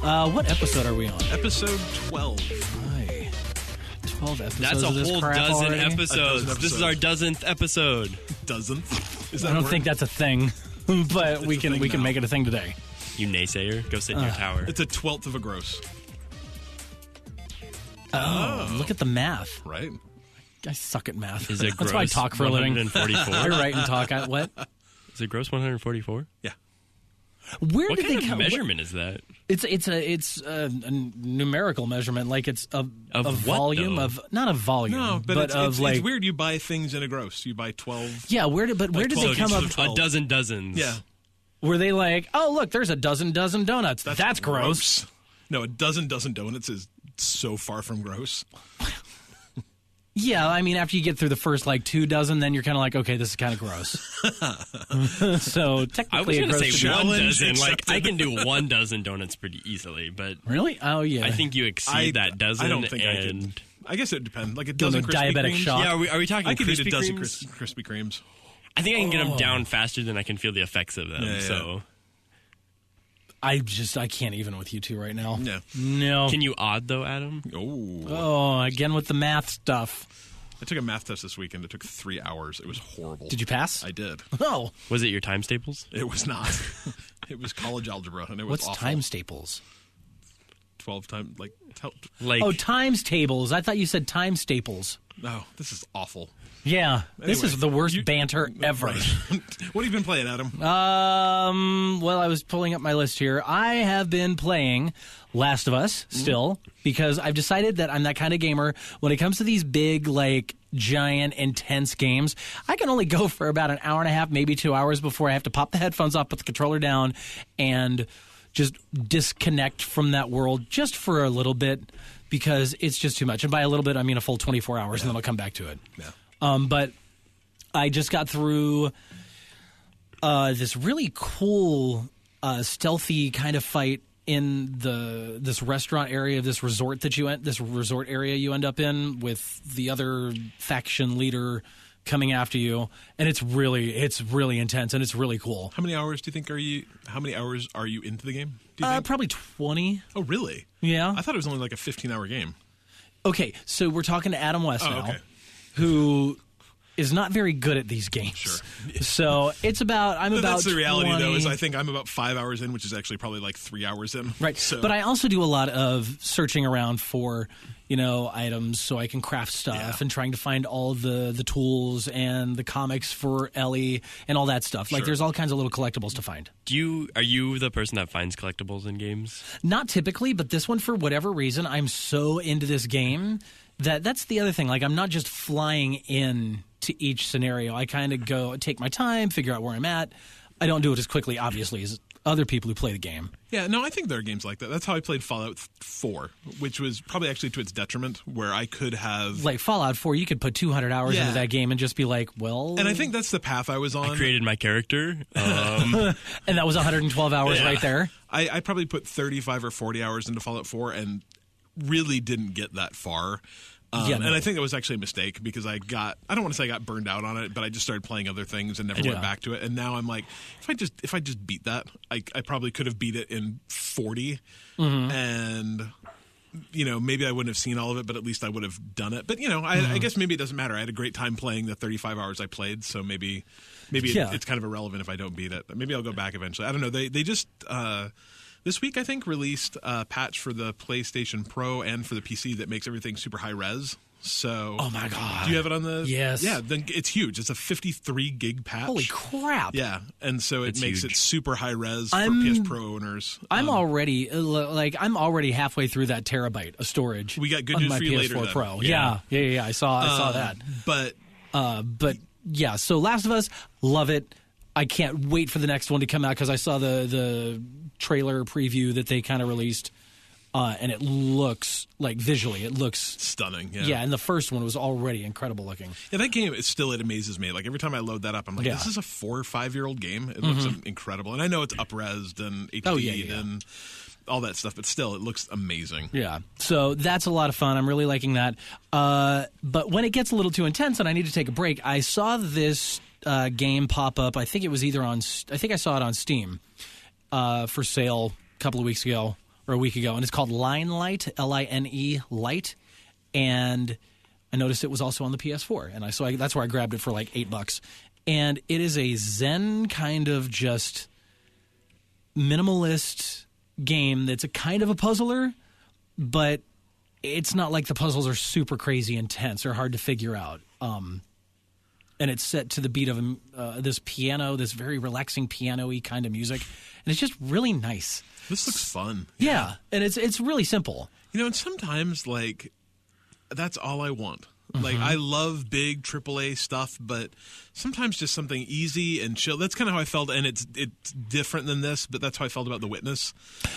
What episode are we on? Episode 12. 12 episodes. That's a of this whole crap dozen already? episodes. This is our dozenth episode. Dozenth? Is that I don't think that's a thing, but we can make it a thing today. You naysayer, go sit in your tower. It's a 12th of a gross. Oh, look at the math. Right? I suck at math. Is it That's why I gross talk for a living. 144? I write and talk. What? Is it gross 144? Yeah. Where What did kind they of come? measurement is that? It's a numerical measurement, like it's a Of what, volume though? of not a volume, No, but of like it's weird. You buy things in a gross. You buy 12. yeah. Where did Like they 12 come up? each of the A dozen dozens. Yeah. Were they like, oh look, there's a dozen donuts? That's gross. No, a dozen donuts is so far from gross. Yeah, I mean, after you get through the first like 2 dozen, then you're kind of like, okay, this is kind of gross. So I was technically, going to gross say to one go. dozen. Like, accepted. I can do 1 dozen donuts pretty easily, but Really? Oh yeah. I think you exceed that dozen. I don't think I and could. I guess it depends. Like a Go dozen into Krispy diabetic Kremes. shock. Yeah, are we talking I could eat Krispy a dozen Kremes? Krispy Kremes. I think I can get them down faster than I can feel the effects of them. Yeah, yeah. So, I can't even with you two right now. Yeah. No. can you odd though, Adam? Oh, again with the math stuff. I took a math test this weekend. It took 3 hours. It was horrible. Did you pass? I did. Oh, Was it your time staples? It was not. It was college algebra, and it was what's awful. time staples? 12 times, like, Like, Oh, times tables. I thought you said time staples. no, this is awful. Yeah, this Anyway, is the worst banter ever. Right. What have you been playing, Adam? Well, I was pulling up my list here. I have been playing Last of Us still because I've decided that I'm that kind of gamer. When it comes to these big, like, giant, intense games, I can only go for about an hour and a half, maybe 2 hours before I have to pop the headphones off, put the controller down, and just disconnect from that world just for a little bit because it's just too much. And by a little bit, I mean a full 24 hours, and then I'll come back to it. Yeah. But I just got through this really cool stealthy kind of fight in this restaurant area, this resort area you end up in with the other faction leader coming after you, and it's really intense and it's really cool. How many hours are you into the game? Do you think? Probably 20. Oh, really? Yeah. I thought it was only like a 15-hour game. Okay, so we're talking to Adam West now, okay. who is not very good at these games. Sure. So it's about That's the reality, 20. though, is I think I'm about 5 hours in, which is actually probably like 3 hours in. Right. So, But I also do a lot of searching around for, items so I can craft stuff and trying to find all the tools and the comics for Ellie and all that stuff. Like Sure. there's all kinds of little collectibles to find. are you the person that finds collectibles in games? Not typically, but this one, for whatever reason, I'm so into this game that's the other thing. Like I'm not just flying in to each scenario. I kind of take my time, figure out where I'm at. I don't do it as quickly, obviously, as other people who play the game. yeah, no, I think there are games like that. That's how I played Fallout 4, which was probably actually to its detriment, where I could have... Like Fallout 4, you could put 200 hours Yeah. into that game and just be like, well... And I think that's the path I was on. I created my character. And that was 112 hours right there. I probably put 35 or 40 hours into Fallout 4 and really didn't get that far. Yeah, no. And I think that was actually a mistake because I don't want to say I got burned out on it, but I just started playing other things and never went back to it. And now I'm like, if I just beat that, I probably could have beat it in 40. And, maybe I wouldn't have seen all of it, but at least I would have done it. But, I guess maybe it doesn't matter. I had a great time playing the 35 hours I played, so maybe it's kind of irrelevant if I don't beat it. Maybe I'll go back eventually. I don't know. They just... this week, I think, released a patch for the PlayStation Pro and for the PC that makes everything super high res. So, Oh my god! do you have it on the? Yes. Yeah, then it's huge. It's a 53 gig patch. Holy crap! Yeah, and so it It's makes huge. it super high res for I'm- PS Pro owners. I'm already halfway through that terabyte of storage. We got good on news my for you PS4 later, then. Pro. Yeah. Yeah. I saw that. But Yeah. So Last of Us, love it. I can't wait for the next one to come out because I saw the trailer preview that they kind of released, and it looks like visually, it looks stunning. yeah. And the first one was already incredible looking. Yeah, that game, it amazes me. Like, every time I load that up, I'm like, Yeah. this is a 4 or 5-year-old game. It looks incredible. And I know it's up-resed and HD Oh, yeah. and all that stuff, but still, it looks amazing. Yeah. So that's a lot of fun. I'm really liking that. But when it gets a little too intense and I need to take a break, I saw this game pop up. I think it was I think I saw it on Steam for sale a couple of weeks ago. or a week ago, and it's called Line Light, Line Light, and I noticed it was also on the PS4, and that's where I grabbed it for like $8, and it is a Zen kind of just minimalist game that's a kind of a puzzler, but it's not like the puzzles are super crazy intense or hard to figure out. And it's set to the beat of this piano, this very relaxing piano-y kind of music, and it's just really nice. This looks fun. Yeah, and it's really simple. You know, and sometimes, like, that's all I want. Like, I love big AAA stuff, but sometimes just something easy and chill. That's kind of how I felt, and it's different than this, but that's how I felt about The Witness.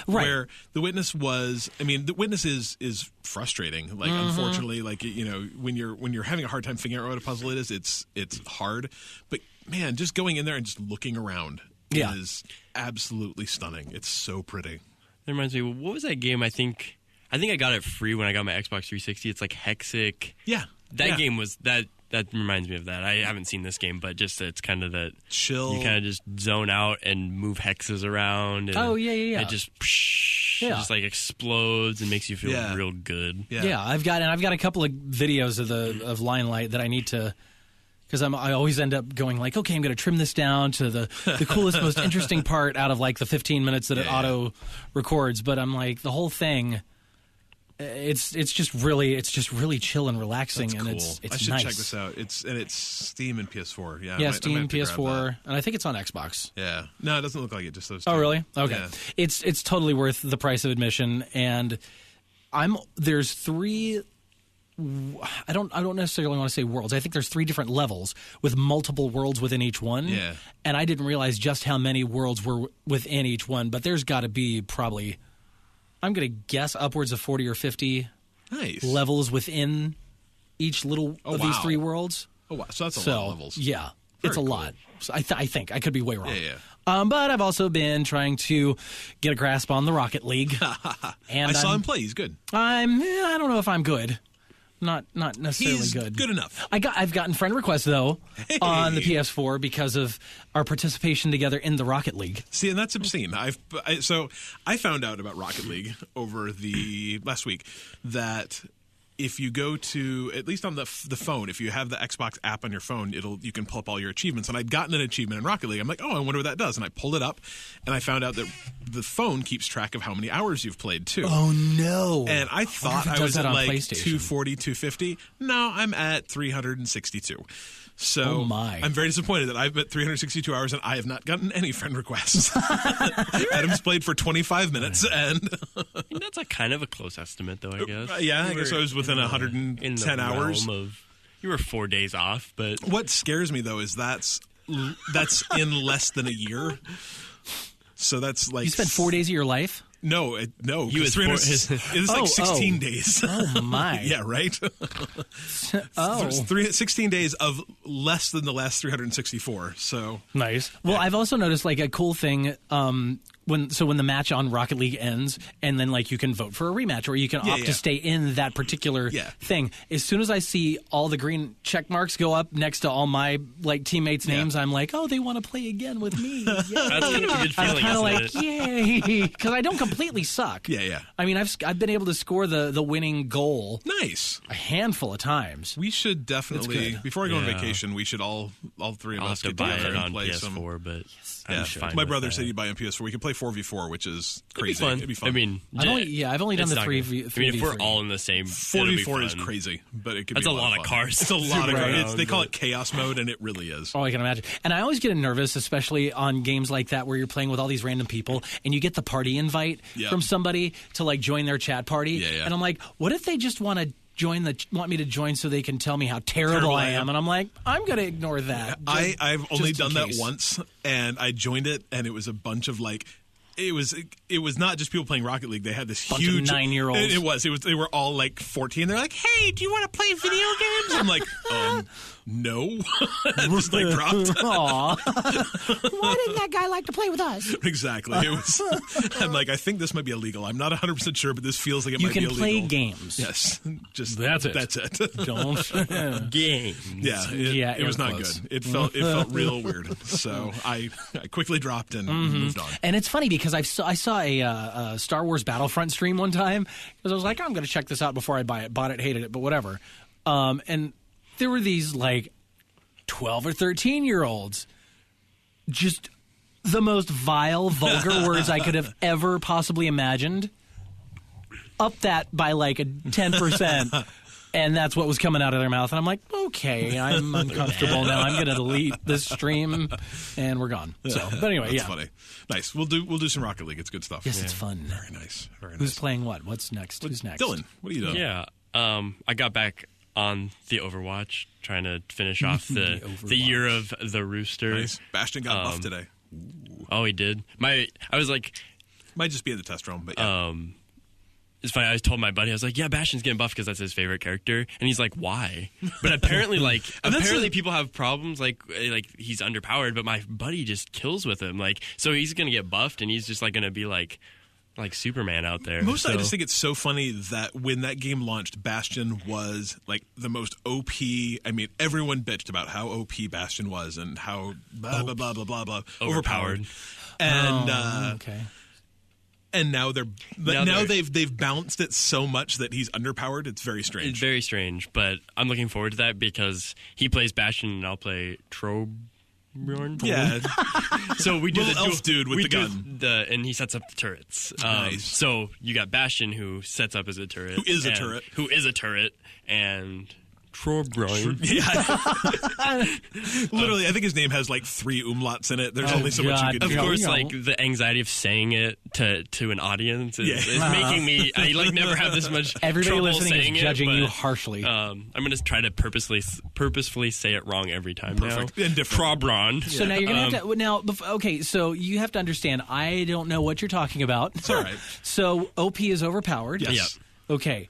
Right. Where The Witness was, I mean, The Witness is frustrating. Like, unfortunately, like, you know, when you're having a hard time figuring out what a puzzle it is, it's hard. But, man, just going in there and just looking around is absolutely stunning. It's so pretty. That reminds me, what was that game? I think I got it free when I got my Xbox 360. It's like Hexic. Yeah. That game was that reminds me of that. I haven't seen this game, but just it's kind of that chill. You kind of just zone out and move hexes around. And it just it just like explodes and makes you feel real good. Yeah, I've got a couple of videos of Line Light that I need to, because I always end up going like, okay, I'm going to trim this down to the coolest, most interesting part out of like the 15 minutes that it auto records. But I'm like, the whole thing. It's just really chill and relaxing. That's and cool. it's I should nice. check this out. It's Steam and PS4. Yeah, Yeah, I Steam, might PS4, and I think it's on Xbox. Yeah, no, it doesn't look like it. Just those two. Oh, really? Okay. Yeah. It's totally worth the price of admission, and there's 3. I don't necessarily want to say worlds. I think there's 3 different levels with multiple worlds within each one. Yeah. And I didn't realize just how many worlds were within each one, but there's got to be probably, I'm going to guess, upwards of 40 or 50 levels within each little of these 3 worlds. Oh, wow. So that's a lot of levels. Yeah, it's a lot. So I think. I could be way wrong. Yeah. But I've also been trying to get a grasp on the Rocket League. And I saw him play. He's good. I don't know if I'm good. Not necessarily He's good. Good enough. I've gotten friend requests though on the PS4 because of our participation together in the Rocket League. See, and that's obscene. So I found out about Rocket League over the last week that if you go to, at least on the phone, if you have the Xbox app on your phone, you can pull up all your achievements. And I'd gotten an achievement in Rocket League. I'm like, oh, I wonder what that does. And I pulled it up, and I found out that the phone keeps track of how many hours you've played too. Oh no! And I thought I was at like 240, 250. No, I'm at 362. So I'm very disappointed that I've been 362 hours and I have not gotten any friend requests. Adam's played for 25 minutes, and that's a kind of a close estimate, though. I guess. Yeah, I guess I was within 110 hours. You were 4 days off, but what scares me though is that's in less than a year. So that's like you spent 4 days of your life. No. He was 16 days. Oh my! Yeah, right. 16 days of less than the last 364. So nice. Well, I've also noticed like a cool thing. When the match on Rocket League ends, and then like you can vote for a rematch, or you can opt to stay in that particular thing. As soon as I see all the green check marks go up next to all my like teammates' names, I'm like, oh, they want to play again with me. That's kind of a good feeling. I'm kind of like, yay, because I don't completely suck. Yeah. I mean, I've been able to score the winning goal. Nice. A handful of times. We should definitely before I go on vacation, we should all 3 of us get together and play PS4, but I'm fine. My brother said he'd buy on PS4. We could play 4v4, which is crazy. It'd be fun. I mean, I've only done the 3v3. I mean, if we're all in the same, 4v4 is crazy, but it could be a lot of cars. It's a lot of cars. They call it chaos mode, and it really is. Oh, I can imagine. And I always get nervous, especially on games like that where you're playing with all these random people, and you get the party invite from somebody to like join their chat party, and I'm like, what if they just want me to join so they can tell me how terrible I am? And I'm like, I'm going to ignore that. I've only done that once, and I joined it, and it was a bunch of like, it was not just people playing Rocket League. They had this bunch huge of 9-year-olds. It was. They were all like 14. They're like, "Hey, do you want to play video games?" I'm like, no. And just like dropped. Aw. Why didn't that guy like to play with us? Exactly. It was. I'm like, I think this might be illegal. I'm not 100% sure, but this feels like it might be illegal. You can play games. Yes. Just that's it. Don't game. Yeah. It was not good. It felt real weird. So I quickly dropped and moved on. And it's funny because because I saw a Star Wars Battlefront stream one time because I was like, I'm going to check this out before I buy it. Bought it, hated it, but whatever. And there were these like 12 or 13-year-olds, just the most vile, vulgar words I could have ever possibly imagined. Up that by like a 10%. And that's what was coming out of their mouth. And I'm like, okay, I'm uncomfortable now. I'm going to delete this stream, and we're gone. So, but anyway, That's funny. Nice. We'll do some Rocket League. It's good stuff. Yes, it's fun. Very nice. Very nice. Who's playing what? What's next? Who's next? Dylan, what are you doing? Yeah. I got back on the Overwatch, trying to finish off the year of the Rooster. Nice. Bastion got buffed today. Ooh. Oh, he did? I was like... Might just be in the test room, but yeah. It's funny. I told my buddy, I was like, "Yeah, Bastion's getting buffed because that's his favorite character," and he's like, "Why?" But apparently, people have problems. Like he's underpowered, but my buddy just kills with him. Like, so he's gonna get buffed, and he's just like gonna be like Superman out there. I just think it's so funny that when that game launched, Bastion was like the most OP. I mean, everyone bitched about how OP Bastion was and how blah blah blah blah blah blah overpowered. And okay. And now they've balanced it so much that he's underpowered. It's very strange. It's very strange, but I'm looking forward to that because he plays Bastion and I'll play Torbjorn. Yeah. So we do the elf dude with the gun, and he sets up the turrets. Nice. So you got Bastion who sets up as a turret, who is a turret, and Torbjorn. Yeah. Literally, I think his name has like 3 umlauts in it. There's only so much you can do. Of course, like the anxiety of saying it to an audience is making me. I like never have this much. Everybody trouble listening saying is judging you but, harshly. I'm going to try to purposefully say it wrong every time. Perfect. Now. And different. Probron. So now you're going to have to okay. So you have to understand. I don't know what you're talking about. It's all right. So OP is overpowered. Yes. Yep. Okay.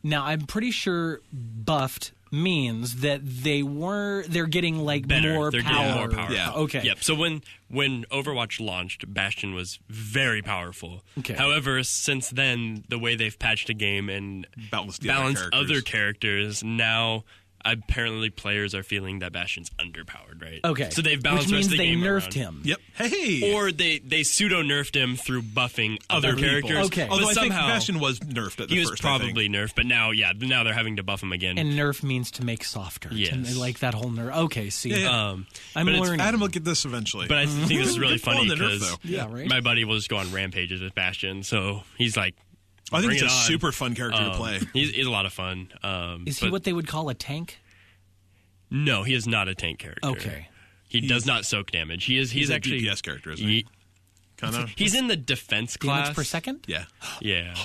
Now I'm pretty sure buffed means that they're getting like better. more they're power. Getting more power. Yeah. Okay. Yep. So when Overwatch launched, Bastion was very powerful. Okay. However, since then, the way they've patched a game and balanced other characters, now apparently players are feeling that Bastion's underpowered, right? Okay. So they've balanced Which means the rest of the game they nerfed around. him. Yep. Hey. Or they pseudo-nerfed him through buffing other characters. Okay. Although But I somehow, think Bastion was nerfed at the he was first, probably nerfed, but now they're having to buff him again. And nerf means to make softer. Yes. And they like that whole nerf. Okay, see. Yeah. I'm learning. Adam will get this eventually. But I think this is really funny the nerf, because though. Yeah, right? my buddy will just go on rampages with Bastion, so he's like, I think bring it's a it on. super fun character to play. He's a lot of fun. Is he what they would call a tank? No, he is not a tank character. Okay. He does not soak damage. He's actually a DPS character, isn't he? Kind of. He's in the defense class. Damage per second? Yeah. Yeah.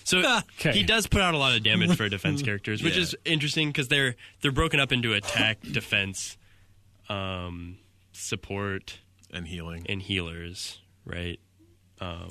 So Okay. he does put out a lot of damage for defense characters, which is interesting because they're broken up into attack, defense, support, and healing and healers, right?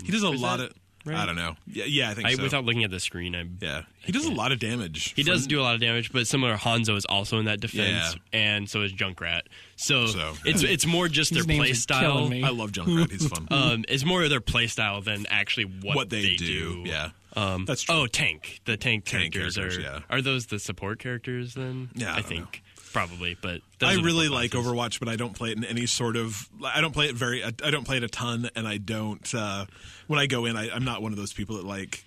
He does a lot that of. right? I don't know. Yeah, I think so. Without looking at the screen, he does a lot of damage. He does do a lot of damage, but similar Hanzo is also in that defense, and so is Junkrat. So it's more just their play style. I love Junkrat. He's fun. It's more their play style than actually what they do. Yeah, that's true. Oh, tank. The tank characters characters, are those the support characters then? Yeah, I think. know. Probably, but I really like Overwatch, but I don't play it in any sort of. I don't play it a ton, and I don't. When I go in, I'm not one of those people that like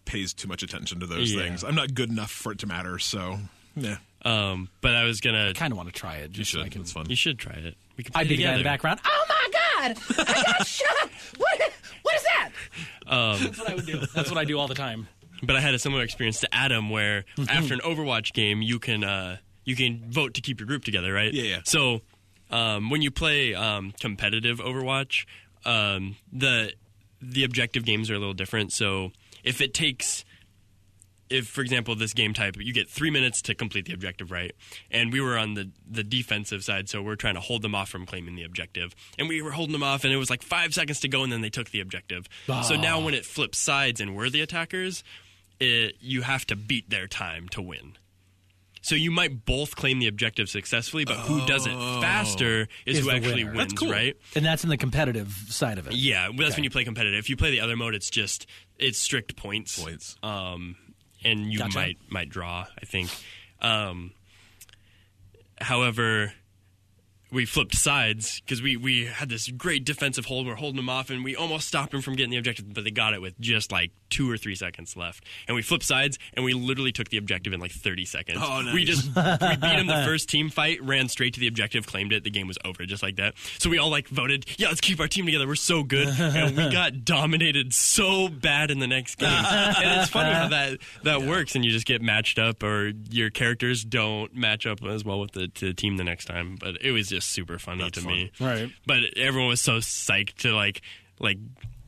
pays too much attention to those things. I'm not good enough for it to matter. So, yeah. But I was gonna. I kind of want to try it. You should. It's fun. You should try it. We can play I'd be the guy in together. the background. Oh my god! I got shot. What is that? That's what I would do. That's what I do all the time. But I had a similar experience to Adam, where after an Overwatch game, you can vote to keep your group together, right? Yeah. So when you play competitive Overwatch, the objective games are a little different. So if, for example, this game type, you get 3 minutes to complete the objective, right? And we were on the defensive side, so we're trying to hold them off from claiming the objective. And we were holding them off, and it was like 5 seconds to go, and then they took the objective. So now when it flips sides and we're the attackers, you have to beat their time to win. So you might both claim the objective successfully, but who does it faster is who actually wins, That's cool. right? And that's in the competitive side of it. Yeah, that's when you play competitive. If you play the other mode, it's strict points. And you might draw, I think. However, we flipped sides because we had this great defensive hold. We're holding them off, and we almost stopped them from getting the objective, but they got it with just like 2 or 3 seconds left. And we flipped sides, and we literally took the objective in like 30 seconds. Oh, nice. We beat them the first team fight, ran straight to the objective, claimed it. The game was over just like that. So we all like voted, yeah, let's keep our team together. We're so good. And we got dominated so bad in the next game. And it's funny how that works, and you just get matched up, or your characters don't match up as well with the team the next time. But it was just super funny to me. Right. But everyone was so psyched to like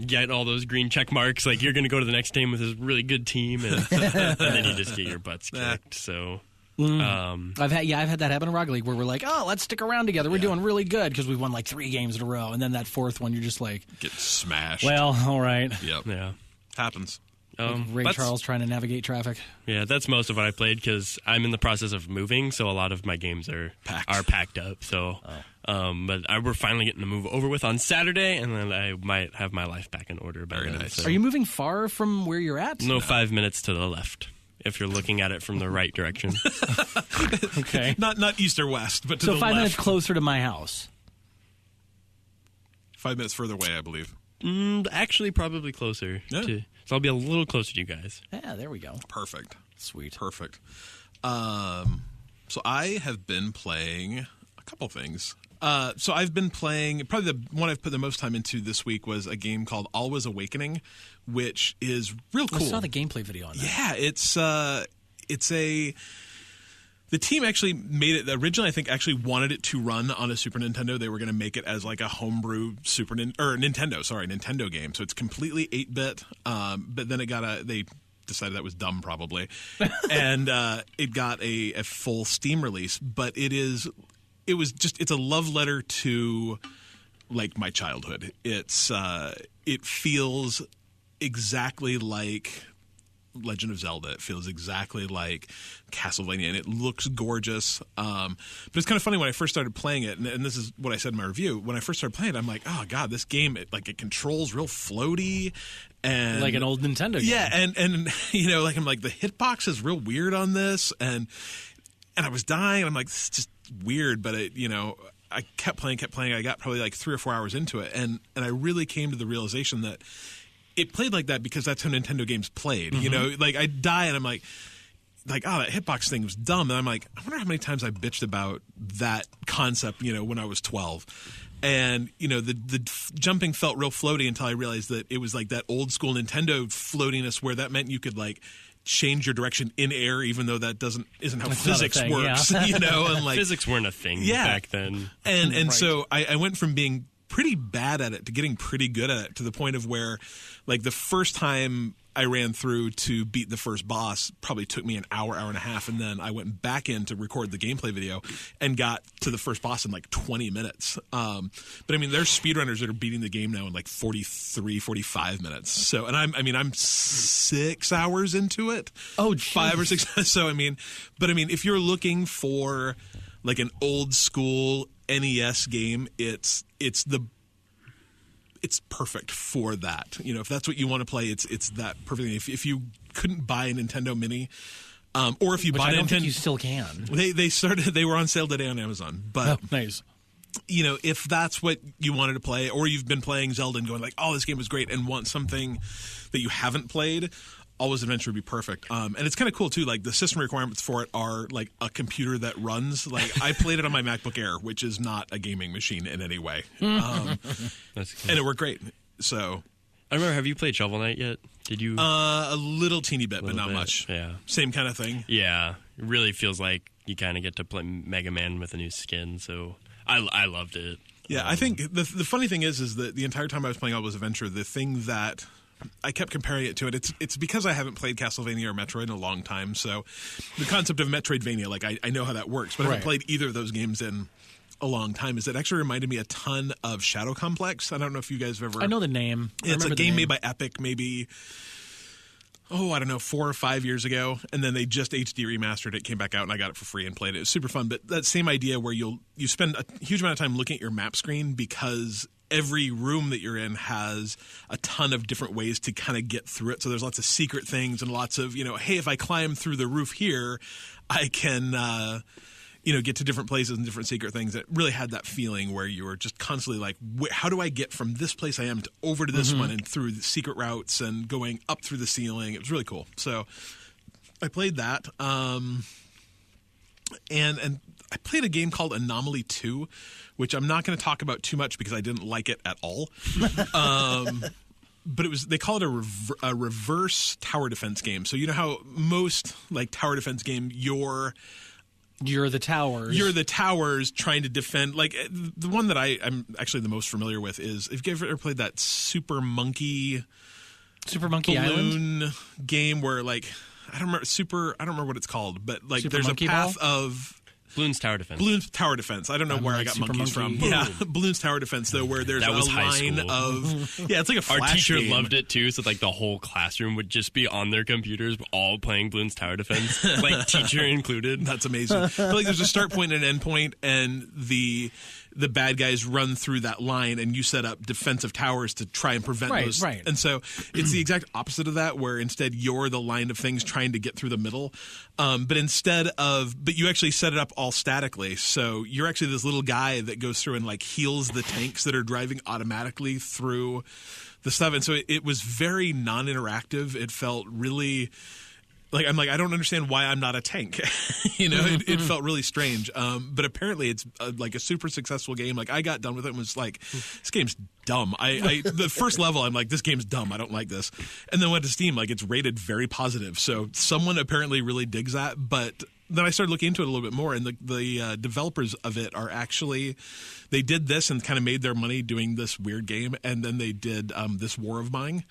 get all those green check marks. Like, you're going to go to the next game with this really good team, and then you just get your butts kicked. So. I've had that happen in Rocket League where we're like, oh, let's stick around together. We're doing really good because we've won like 3 games in a row, and then that 4th one, you're just like, get smashed. Well, all right. Yep. Yeah. Happens. Ray Charles trying to navigate traffic. Yeah, that's most of what I played because I'm in the process of moving, so a lot of my games are packed up. So, but we're finally getting to move over with on Saturday, and then I might have my life back in order by Very then. nice. So. Are you moving far from where you're at? No, 5 minutes to the left. If you're looking at it from the right direction. Okay. Not east or west, but to the left. So 5 minutes closer to my house. 5 minutes further away, I believe. Actually, probably closer. Yeah. So I'll be a little closer to you guys. Yeah, there we go. Perfect. Sweet. Perfect. So I have been playing a couple things. So I've been playing, probably the one I've put the most time into this week was a game called Always Awakening, which is real cool. I saw the gameplay video on that. Yeah, the team actually made it originally. I think actually wanted it to run on a Super Nintendo. They were going to make it as like a homebrew Nintendo game. So it's completely 8-bit. But then they decided that was dumb probably, and it got a full Steam release. But it's a love letter to like my childhood. It feels exactly like Legend of Zelda. It feels exactly like Castlevania, and it looks gorgeous. But it's kind of funny when I first started playing it, and this is what I said in my review. When I first started playing it, I'm like, oh god, this game it controls real floaty, and like an old Nintendo game. Yeah, and I'm like the hitbox is real weird on this, and I was dying. And I'm like, this is just weird, but I kept playing. I got probably like 3 or 4 hours into it, and I really came to the realization that it played like that because that's how Nintendo games played. Mm-hmm. Like I die and I'm like, oh, that hitbox thing was dumb. And I'm like, I wonder how many times I bitched about that concept, when I was 12. And, the jumping felt real floaty until I realized that it was like that old school Nintendo floatiness where that meant you could like change your direction in air, even though that isn't how physics works, yeah. and like physics weren't a thing back then. And right. So I went from being pretty bad at it to getting pretty good at it, to the point of where like the first time I ran through to beat the first boss probably took me an hour and a half, and then I went back in to record the gameplay video and got to the first boss in like 20 minutes. But I mean, there's speedrunners that are beating the game now in like 43, 45 minutes. So, and I'm 6 hours into it. Oh, geez. 5 or 6. So, if you're looking for like an old school NES game, it's perfect for that. If that's what you want to play, it's that perfect thing. If you couldn't buy a Nintendo Mini, or if you buy I don't Nintendo, think you still can. They were on sale today on Amazon. But nice. If that's what you wanted to play, or you've been playing Zelda and going like, oh, this game was great, and want something that you haven't played, Always Adventure would be perfect. And it's kind of cool too. Like the system requirements for it are like a computer that runs. Like I played it on my MacBook Air, which is not a gaming machine in any way. That's cool. And it worked great. So I remember. Have you played Shovel Knight yet? Did you? A little teeny bit, but not bit, much. Yeah. Same kind of thing. Yeah. It really feels like you kind of get to play Mega Man with a new skin. So I loved it. Yeah, I think the funny thing is that the entire time I was playing Always Adventure, the thing that I kept comparing it to it's because I haven't played Castlevania or Metroid in a long time. So the concept of Metroidvania, like I know how that works, but I haven't played either of those games in a long time. Is it actually reminded me a ton of Shadow Complex? I don't know if you guys have ever. I know the name. It's a game made by Epic, maybe. I don't know, 4 or 5 years ago, and then they just HD remastered it, came back out, and I got it for free and played it. It was super fun, but that same idea where you spend a huge amount of time looking at your map screen because every room that you're in has a ton of different ways to kind of get through it. So there's lots of secret things and lots of, hey, if I climb through the roof here, I can get to different places and different secret things. It really had that feeling where you were just constantly like, how do I get from this place I am to over to this one and through the secret routes and going up through the ceiling. It was really cool. So I played that. And I played a game called Anomaly 2, which I'm not going to talk about too much because I didn't like it at all. But they call it a reverse tower defense game. So you know how most like tower defense game, you're the towers. You're the towers trying to defend. Like the one that I'm actually the most familiar with is, if you've ever played that Super Monkey balloon Island game where like I don't remember what it's called, but like Super there's Monkey a path Ball? of Bloons Tower Defense. Bloons Tower Defense. I don't know where I got monkeys from. Boom. Yeah, Bloons Tower Defense though, where there's That was a high line school. of it's like a Flash Our teacher game. loved it too, so like the whole classroom would just be on their computers, all playing Bloons Tower Defense, like teacher included. That's amazing. But like there's a start point and an end point, and the bad guys run through that line, and you set up defensive towers to try and prevent those. Right. And so it's the exact opposite of that, where instead you're the line of things trying to get through the middle. But you actually set it up all statically. So you're actually this little guy that goes through and like heals the tanks that are driving automatically through the stuff. And so it was very non-interactive. It felt really like, I'm like, I don't understand why I'm not a tank. It felt really strange. But apparently it's like a super successful game. Like I got done with it and was like, this game's dumb. The first level, I'm like, this game's dumb. I don't like this. And then went to Steam, like it's rated very positive. So someone apparently really digs that. But then I started looking into it a little bit more, and the developers of it are actually, they did this and kind of made their money doing this weird game. And then they did this War of Mine.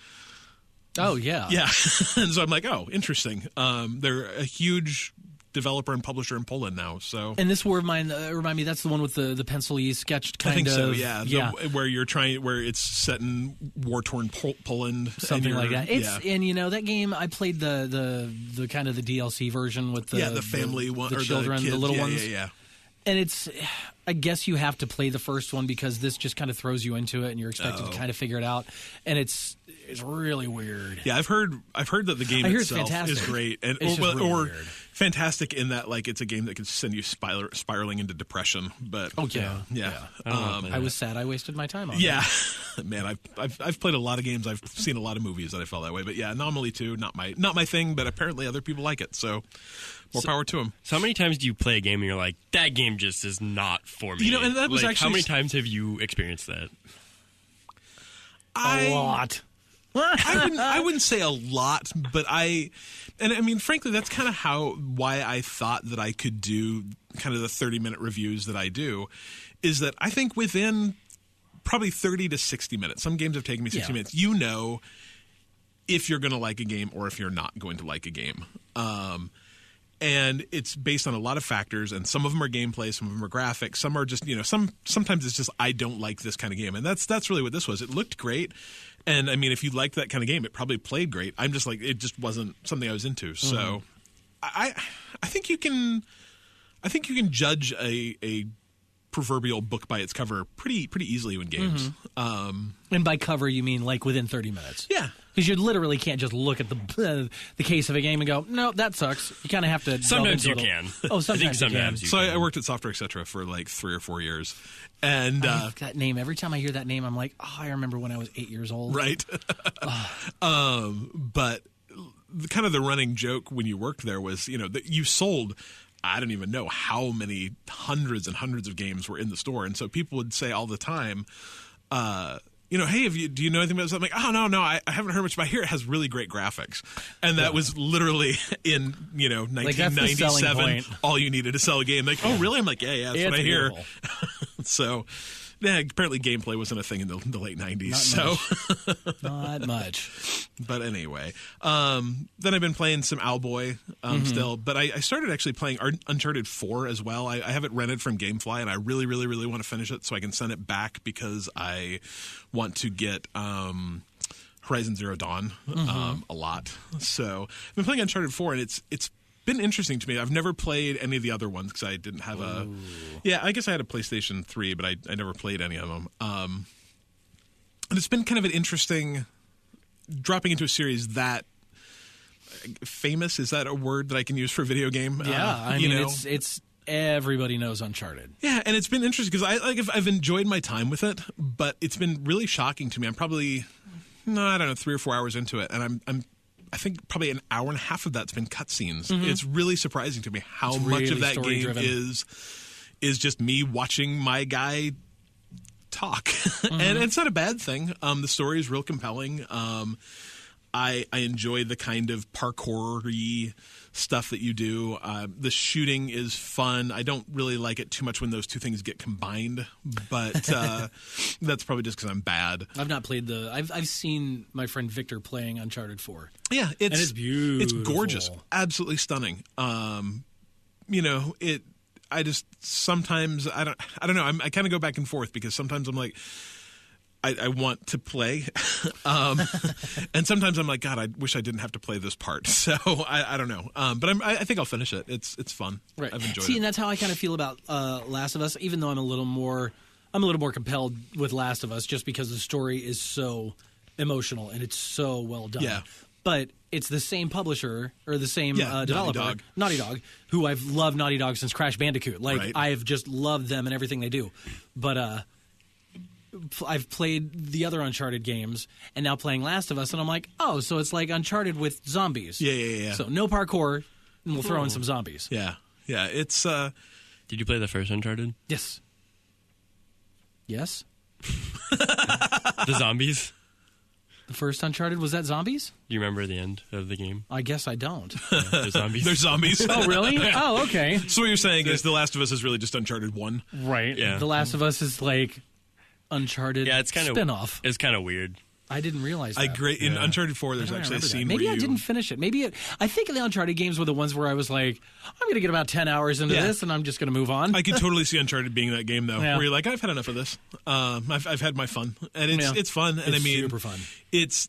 Oh, yeah. Yeah. And so I'm like, oh, interesting. They're a huge developer and publisher in Poland now. So, and this War of Mine, remind me, that's the one with the pencil-y sketched kind of. I think so, yeah. Where it's set in war-torn Poland. Something like that. And that game, I played the kind of the DLC version with the family one, the or children, the kids. The little ones. Yeah. And it's, I guess you have to play the first one because this just kind of throws you into it, and you're expected to kind of figure it out. And it's really weird. Yeah, I've heard that the game itself is great, and or fantastic in that like it's a game that can send you spiraling into depression. But yeah. I was sad I wasted my time on it. Yeah, man, I've played a lot of games. I've seen a lot of movies that I felt that way. But yeah, Anomaly 2, not my thing. But apparently other people like it. So more power to them. So how many times do you play a game and you're like, that game just is not for me? And that was like, actually, how many times have you experienced that? A lot. I wouldn't say a lot, but I mean, frankly, that's kind of why I thought that I could do kind of the 30-minute reviews that I do, is that I think within probably 30 to 60 minutes, some games have taken me 60 minutes, if you're going to like a game or if you're not going to like a game. And it's based on a lot of factors, and some of them are gameplay, some of them are graphics, some are just, sometimes it's just, I don't like this kind of game. And that's really what this was. It looked great. And I mean, if you liked that kind of game, it probably played great. I'm just like, it just wasn't something I was into. So I think you can judge a proverbial book by its cover pretty easily in games. And by cover, you mean like within 30 minutes? Yeah. Because you literally can't just look at the case of a game and go, no, that sucks. You kind of have to. Sometimes you can. Oh, sometimes you can. So I worked at Software Etc. for like 3 or 4 years. And that name, every time I hear that name, I'm like, oh, I remember when I was 8 years old. Right. But kind of the running joke when you worked there was, that you sold, I don't even know how many hundreds and hundreds of games were in the store. And so people would say all the time, hey, do you know anything about something? Like, oh, no, I haven't heard much about it. Here. It has really great graphics. And that was literally in, 1997, all you needed to sell a game. Like, oh, really? I'm like, yeah, that's what I hear. So, yeah, apparently gameplay wasn't a thing in the late 90s. Not much. But anyway, then I've been playing some Owlboy still. But I started actually playing Uncharted 4 as well. I have it rented from Gamefly, and I really, really, really want to finish it so I can send it back because I want to get Horizon Zero Dawn a lot. So I've been playing Uncharted 4, and it's been interesting to me. I've never played any of the other ones because I didn't have I guess I had a PlayStation 3, but I never played any of them. And it's been kind of an interesting dropping into a series that famous. Is that a word that I can use for a video game? Yeah, I mean, it's everybody knows Uncharted. Yeah, and it's been interesting because I've enjoyed my time with it, but it's been really shocking to me. I'm probably, I don't know, 3 or 4 hours into it, and I think probably an hour and a half of that's been cutscenes. It's really surprising to me how much of that game is just me watching my guy talk. And it's not a bad thing. The story is real compelling. I enjoy the kind of parkour-y stuff that you do. The shooting is fun. I don't really like it too much when those two things get combined, but that's probably just because I'm bad. I've not played I've seen my friend Victor playing Uncharted 4. Yeah, it's beautiful. It's gorgeous, absolutely stunning. I just sometimes I don't know. I kind of go back and forth because sometimes I'm like, I want to play, and sometimes I'm like, God, I wish I didn't have to play this part. So I don't know, but I think I'll finish it. It's fun. Right. I've enjoyed it. See, and that's how I kind of feel about Last of Us. Even though I'm a little more compelled with Last of Us, just because the story is so emotional and it's so well done. Yeah. But it's the same publisher or the same developer, Naughty Dog, who I've loved Naughty Dog since Crash Bandicoot. Like, right. I've just loved them and everything they do. But I've played the other Uncharted games and now playing Last of Us, and I'm like, oh, so it's like Uncharted with zombies. Yeah. So no parkour, and we'll throw in some zombies. Yeah. It's. Did you play the first Uncharted? Yes. The zombies? The first Uncharted, was that zombies? Do you remember the end of the game? I guess I don't. There's zombies. There's zombies. Oh, really? Oh, okay. So what you're saying is The Last of Us is really just Uncharted 1? Right. Yeah. The Last of Us is like Uncharted Yeah, it's kind of spin-off. It's kind of weird. I didn't realize that. In Uncharted 4, there's I don't actually a remember that. scene Maybe where I didn't finish it. I think the Uncharted games were the ones where I was like, I'm going to get about 10 hours into this, and I'm just going to move on. I could totally see Uncharted being that game, though, Yeah. where you're like, I've had enough of this. I've had my fun, and it's fun. And It's I mean, super fun. It's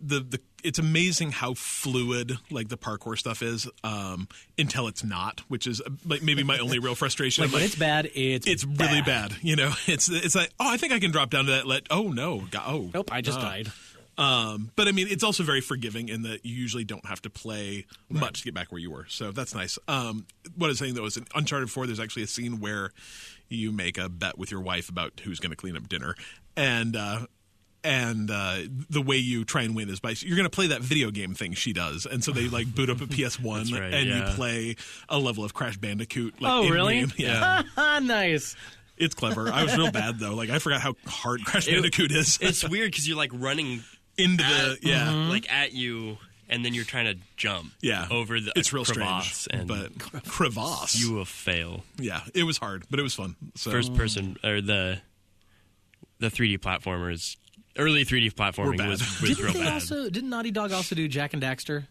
it's amazing how fluid like the parkour stuff is, until it's not, which is like maybe my only real frustration. Like, when it's bad, it's really bad. You know, it's like, oh, I think I can drop down to that. Nope, I just died. But I mean, it's also very forgiving in that you usually don't have to play much to get back where you were. So that's nice. What I was saying, though, is in Uncharted 4, there's actually a scene where you make a bet with your wife about who's going to clean up dinner. And the way you try and win is by you're going to play that video game thing she does. And so they like boot up a PS1 right, and yeah. you play a level of Crash Bandicoot. Like, Oh, really? in-game. Yeah. Nice. It's clever. I was real bad, though. Like, I forgot how hard Crash Bandicoot is. It's weird because you're like running into the like at you, and then you're trying to jump over the it's real crevasse, strange, and but crevasse you will fail. Yeah, it was hard, but it was fun. So First person or the 3D platformers, early 3D platforming was real bad. Didn't Naughty Dog also do Jack and Daxter?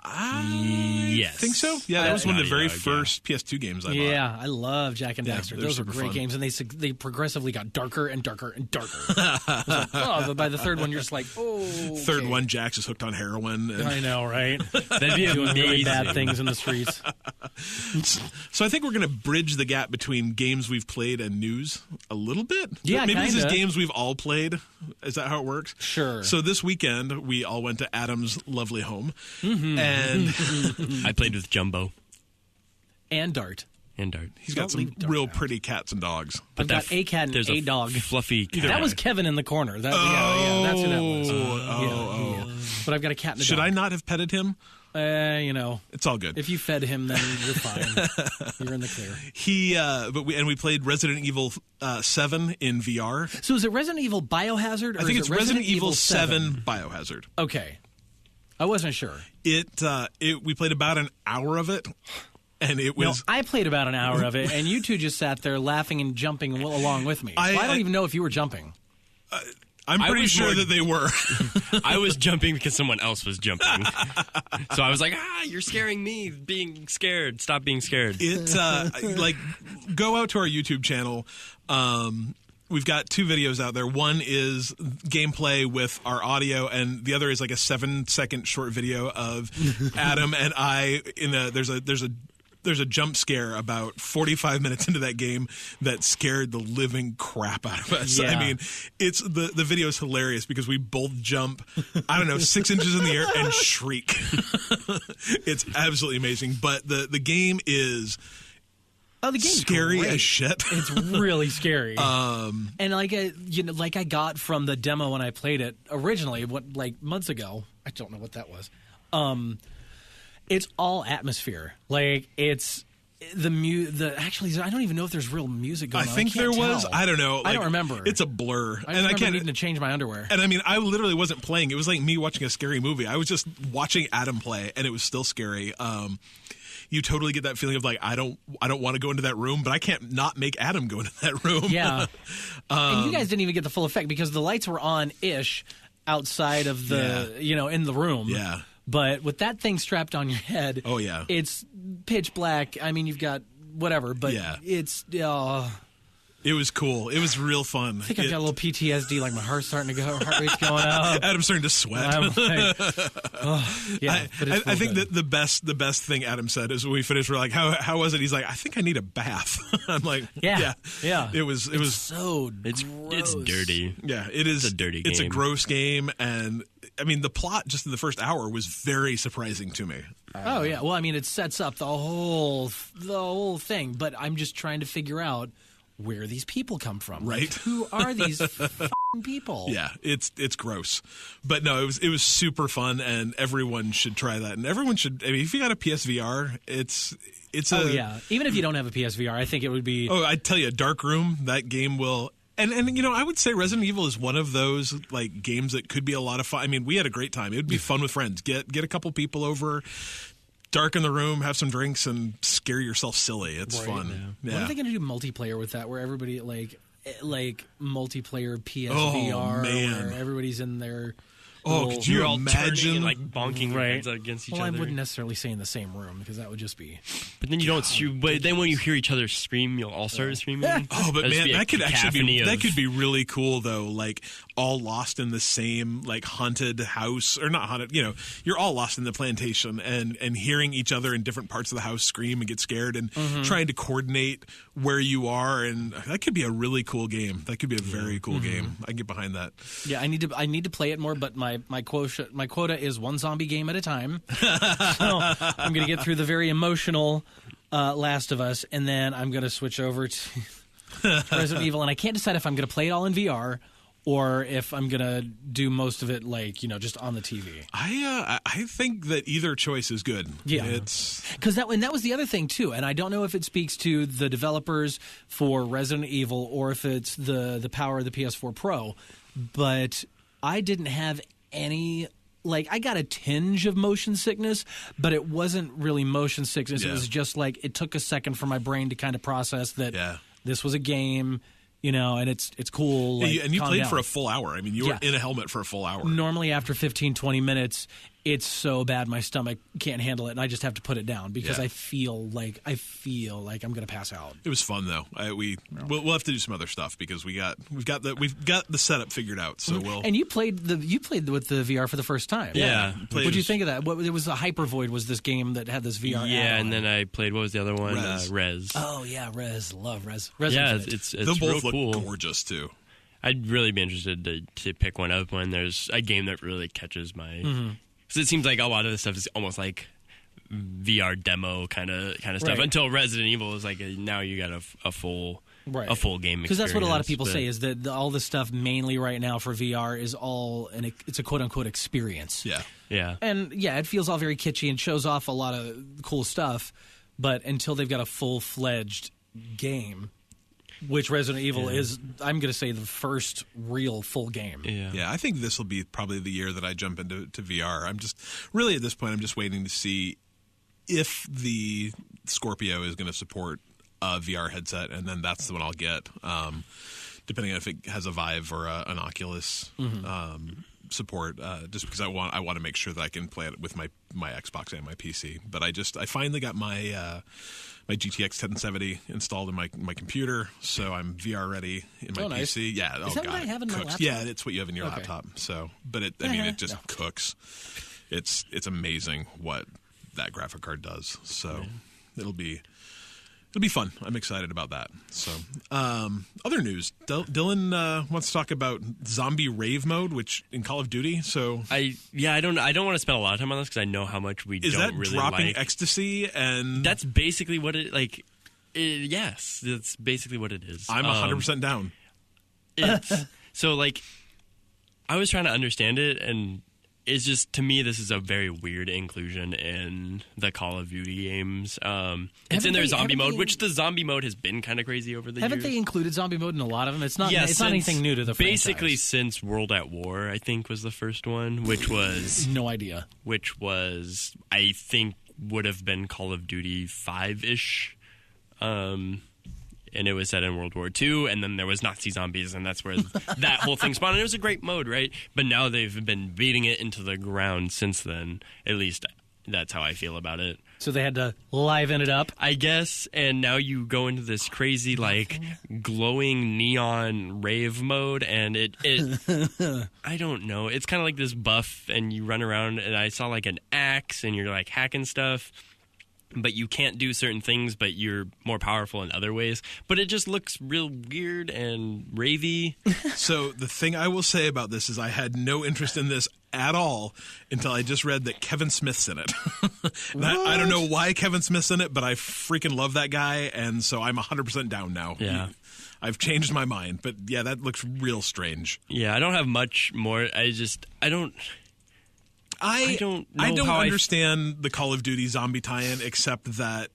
I think so. Yeah, that was one of the very first PS2 games I bought. Yeah, I love Jack and Daxter. Those were super great fun. games, and they progressively got darker and darker and darker. But by the third one, you're just like, oh. Third one, Jax is hooked on heroin. And I know, right? That'd be Doing really amazing. bad things in the streets. So I think we're going to bridge the gap between games we've played and news a little bit. Yeah, maybe this is kinda. games we've all played. Is that how it works? Sure. So this weekend we all went to Adam's lovely home, and I played with Jumbo And Dart. and Dart. he's got some real pretty cats and dogs. I've got a cat and There's a dog. Fluffy cat. That was Kevin in the corner. That's who that was. Yeah. But I've got a cat and a Should dog. I not have petted him? It's all good. If you fed him, then you're fine. You're in the clear. We played Resident Evil 7 in VR. So is it Resident Evil Biohazard? Or I think is it's it Resident Evil 7 Biohazard. Okay. I wasn't sure. We played about an hour of it, and it was. I played about an hour of it, and you two just sat there laughing and jumping along with me. I don't even know if you were jumping. I'm pretty was sure more- that they were. I was jumping because someone else was jumping. So I was like, you're scaring me. Being scared. Stop being scared. Go out to our YouTube channel. We've got 2 videos out there. One is gameplay with our audio, and the other is like a 7-second short video of Adam and I there's a jump scare about 45 minutes into that game that scared the living crap out of us. Yeah. I mean, it's the video is hilarious because we both jump, 6 inches in the air and shriek. It's absolutely amazing. But the game is Oh, the game's scary great. as shit. It's really scary. And like I got from the demo when I played it originally, months ago. I don't know what that was. It's all atmosphere. Like it's actually I don't even know if there's real music going on. I think there was. I don't know. I don't remember. It's a blur. I remember needing to change my underwear. And I mean, I literally wasn't playing. It was like me watching a scary movie. I was just watching Adam play, and it was still scary. You totally get that feeling of like I don't want to go into that room, but I can't not make Adam go into that room. Yeah. And you guys didn't even get the full effect because the lights were on-ish outside of the in the room. Yeah. But with that thing strapped on your head, oh yeah, it's pitch black. I mean, you've got whatever, but it's it was cool. It was real fun. I think I've got a little PTSD, like my heart's starting to go, heart rate's going up. Adam's starting to sweat. I'm like, I think that the best thing Adam said is when we finished, we're like, how was it? He's like, I think I need a bath. I'm like, yeah. It was so it's dirty. Yeah, it is. It's a dirty game. It's a gross game, and I mean the plot just in the first hour was very surprising to me. Oh yeah, well I mean it sets up the whole thing, but I'm just trying to figure out where these people come from. Right. Like, who are these f***ing people? Yeah, it's gross. But no, it was super fun, and everyone should try that. And everyone should, I mean, if you got a PSVR, it's yeah. Even if you don't have a PSVR, I think it would be... Oh, I tell you, Dark Room, that game will... And I would say Resident Evil is one of those like games that could be a lot of fun. I mean, we had a great time. It would be fun with friends. Get a couple people over, darken the room, have some drinks, and scare yourself silly. It's fun. Yeah. What are they going to do multiplayer with that? Where everybody like multiplayer PSVR, where everybody's in their. Oh, could you imagine and, like bonking heads against each other? I wouldn't necessarily say in the same room because that would just be. But then you don't. But then when you hear each other scream, you'll all start screaming. Oh, but man, that could actually be that could be really cool though. Like all lost in the same like haunted house, or not haunted. You're all lost in the plantation, and hearing each other in different parts of the house scream and get scared, and trying to coordinate where you are, and that could be a really cool game. That could be a very cool game. I can get behind that. Yeah, I need to play it more, but my quota is one zombie game at a time. So I'm going to get through the very emotional Last of Us, and then I'm going to switch over to Resident Evil. And I can't decide if I'm going to play it all in VR or if I'm going to do most of it just on the TV. I think that either choice is good. Yeah, because that was the other thing too, and I don't know if it speaks to the developers for Resident Evil or if it's the power of the PS4 Pro, but I didn't have any, I got a tinge of motion sickness, but it wasn't really motion sickness. Yeah. It was just it took a second for my brain to kind of process that this was a game, and it's cool. And you played down for a full hour. I mean, you were in a helmet for a full hour. Normally after 15, 20 minutes, it's so bad my stomach can't handle it, and I just have to put it down because I feel like I'm going to pass out. It was fun though. We'll have to do some other stuff because we've got the setup figured out. So we'll. And you played with the VR for the first time. Yeah. What did you think of that? It was a Hyper Void was this game that had this VR. Yeah, and then I played, what was the other one? Rez. Oh yeah, Rez. Love Rez. Yeah, it's they both real look cool. Gorgeous too. I'd really be interested to pick one up when there's a game that really catches my. Because it seems like a lot of this stuff is almost like VR demo kind of stuff. Until Resident Evil is now you got a full game. Because that's what a lot of people say is that all the stuff mainly right now for VR is all it's a quote unquote experience. Yeah. And it feels all very kitschy and shows off a lot of cool stuff, but until they've got a full-fledged game. Which Resident Evil is, I'm going to say, the first real full game. Yeah, I think this will be probably the year that I jump into VR. I'm just, really at this point, I'm just waiting to see if the Scorpio is going to support a VR headset, and then that's the one I'll get, depending on if it has a Vive or an Oculus support, just because I want to make sure that I can play it with my Xbox and my PC. But I finally got my GTX 1070 installed in my computer, so I'm VR ready in my PC. Yeah, is that what I have in my laptop? Yeah, it's what you have in your laptop. So, but it just cooks. It's amazing what that graphic card does. So it'll be fun. I'm excited about that. So, other news. Dylan wants to talk about Zombie Rave mode, which in Call of Duty. So I don't want to spend a lot of time on this because I know how much we don't really like. Is that dropping ecstasy? And that's basically what it like. Yes, that's basically what it is. I'm 100% down. It's so like I was trying to understand it, and it's just, to me, this is a very weird inclusion in the Call of Duty games. It's in their zombie mode, which the zombie mode has been kind of crazy over the years. Haven't they included zombie mode in a lot of them? It's not. It's not anything new to the franchise. Basically, since World at War, I think was the first one, which was no idea. Which was, I think, would have been Call of Duty 5-ish. And it was set in World War II, and then there was Nazi zombies, and that's where that whole thing spawned. And it was a great mode, right? But now they've been beating it into the ground since then. At least that's how I feel about it. So they had to liven it up, I guess, and now you go into this crazy, like, glowing neon rave mode, and it I don't know. It's kind of like this buff, and you run around, and I saw, like, an axe, and you're, like, hacking stuff. But you can't do certain things, but you're more powerful in other ways. But it just looks real weird and ravey. So the thing I will say about this is I had no interest in this at all until I just read that Kevin Smith's in it. I don't know why Kevin Smith's in it, but I freaking love that guy, and so I'm 100% down now. Yeah. I've changed my mind, but yeah, that looks real strange. Yeah, I don't have much more. I don't understand the Call of Duty zombie tie-in, except that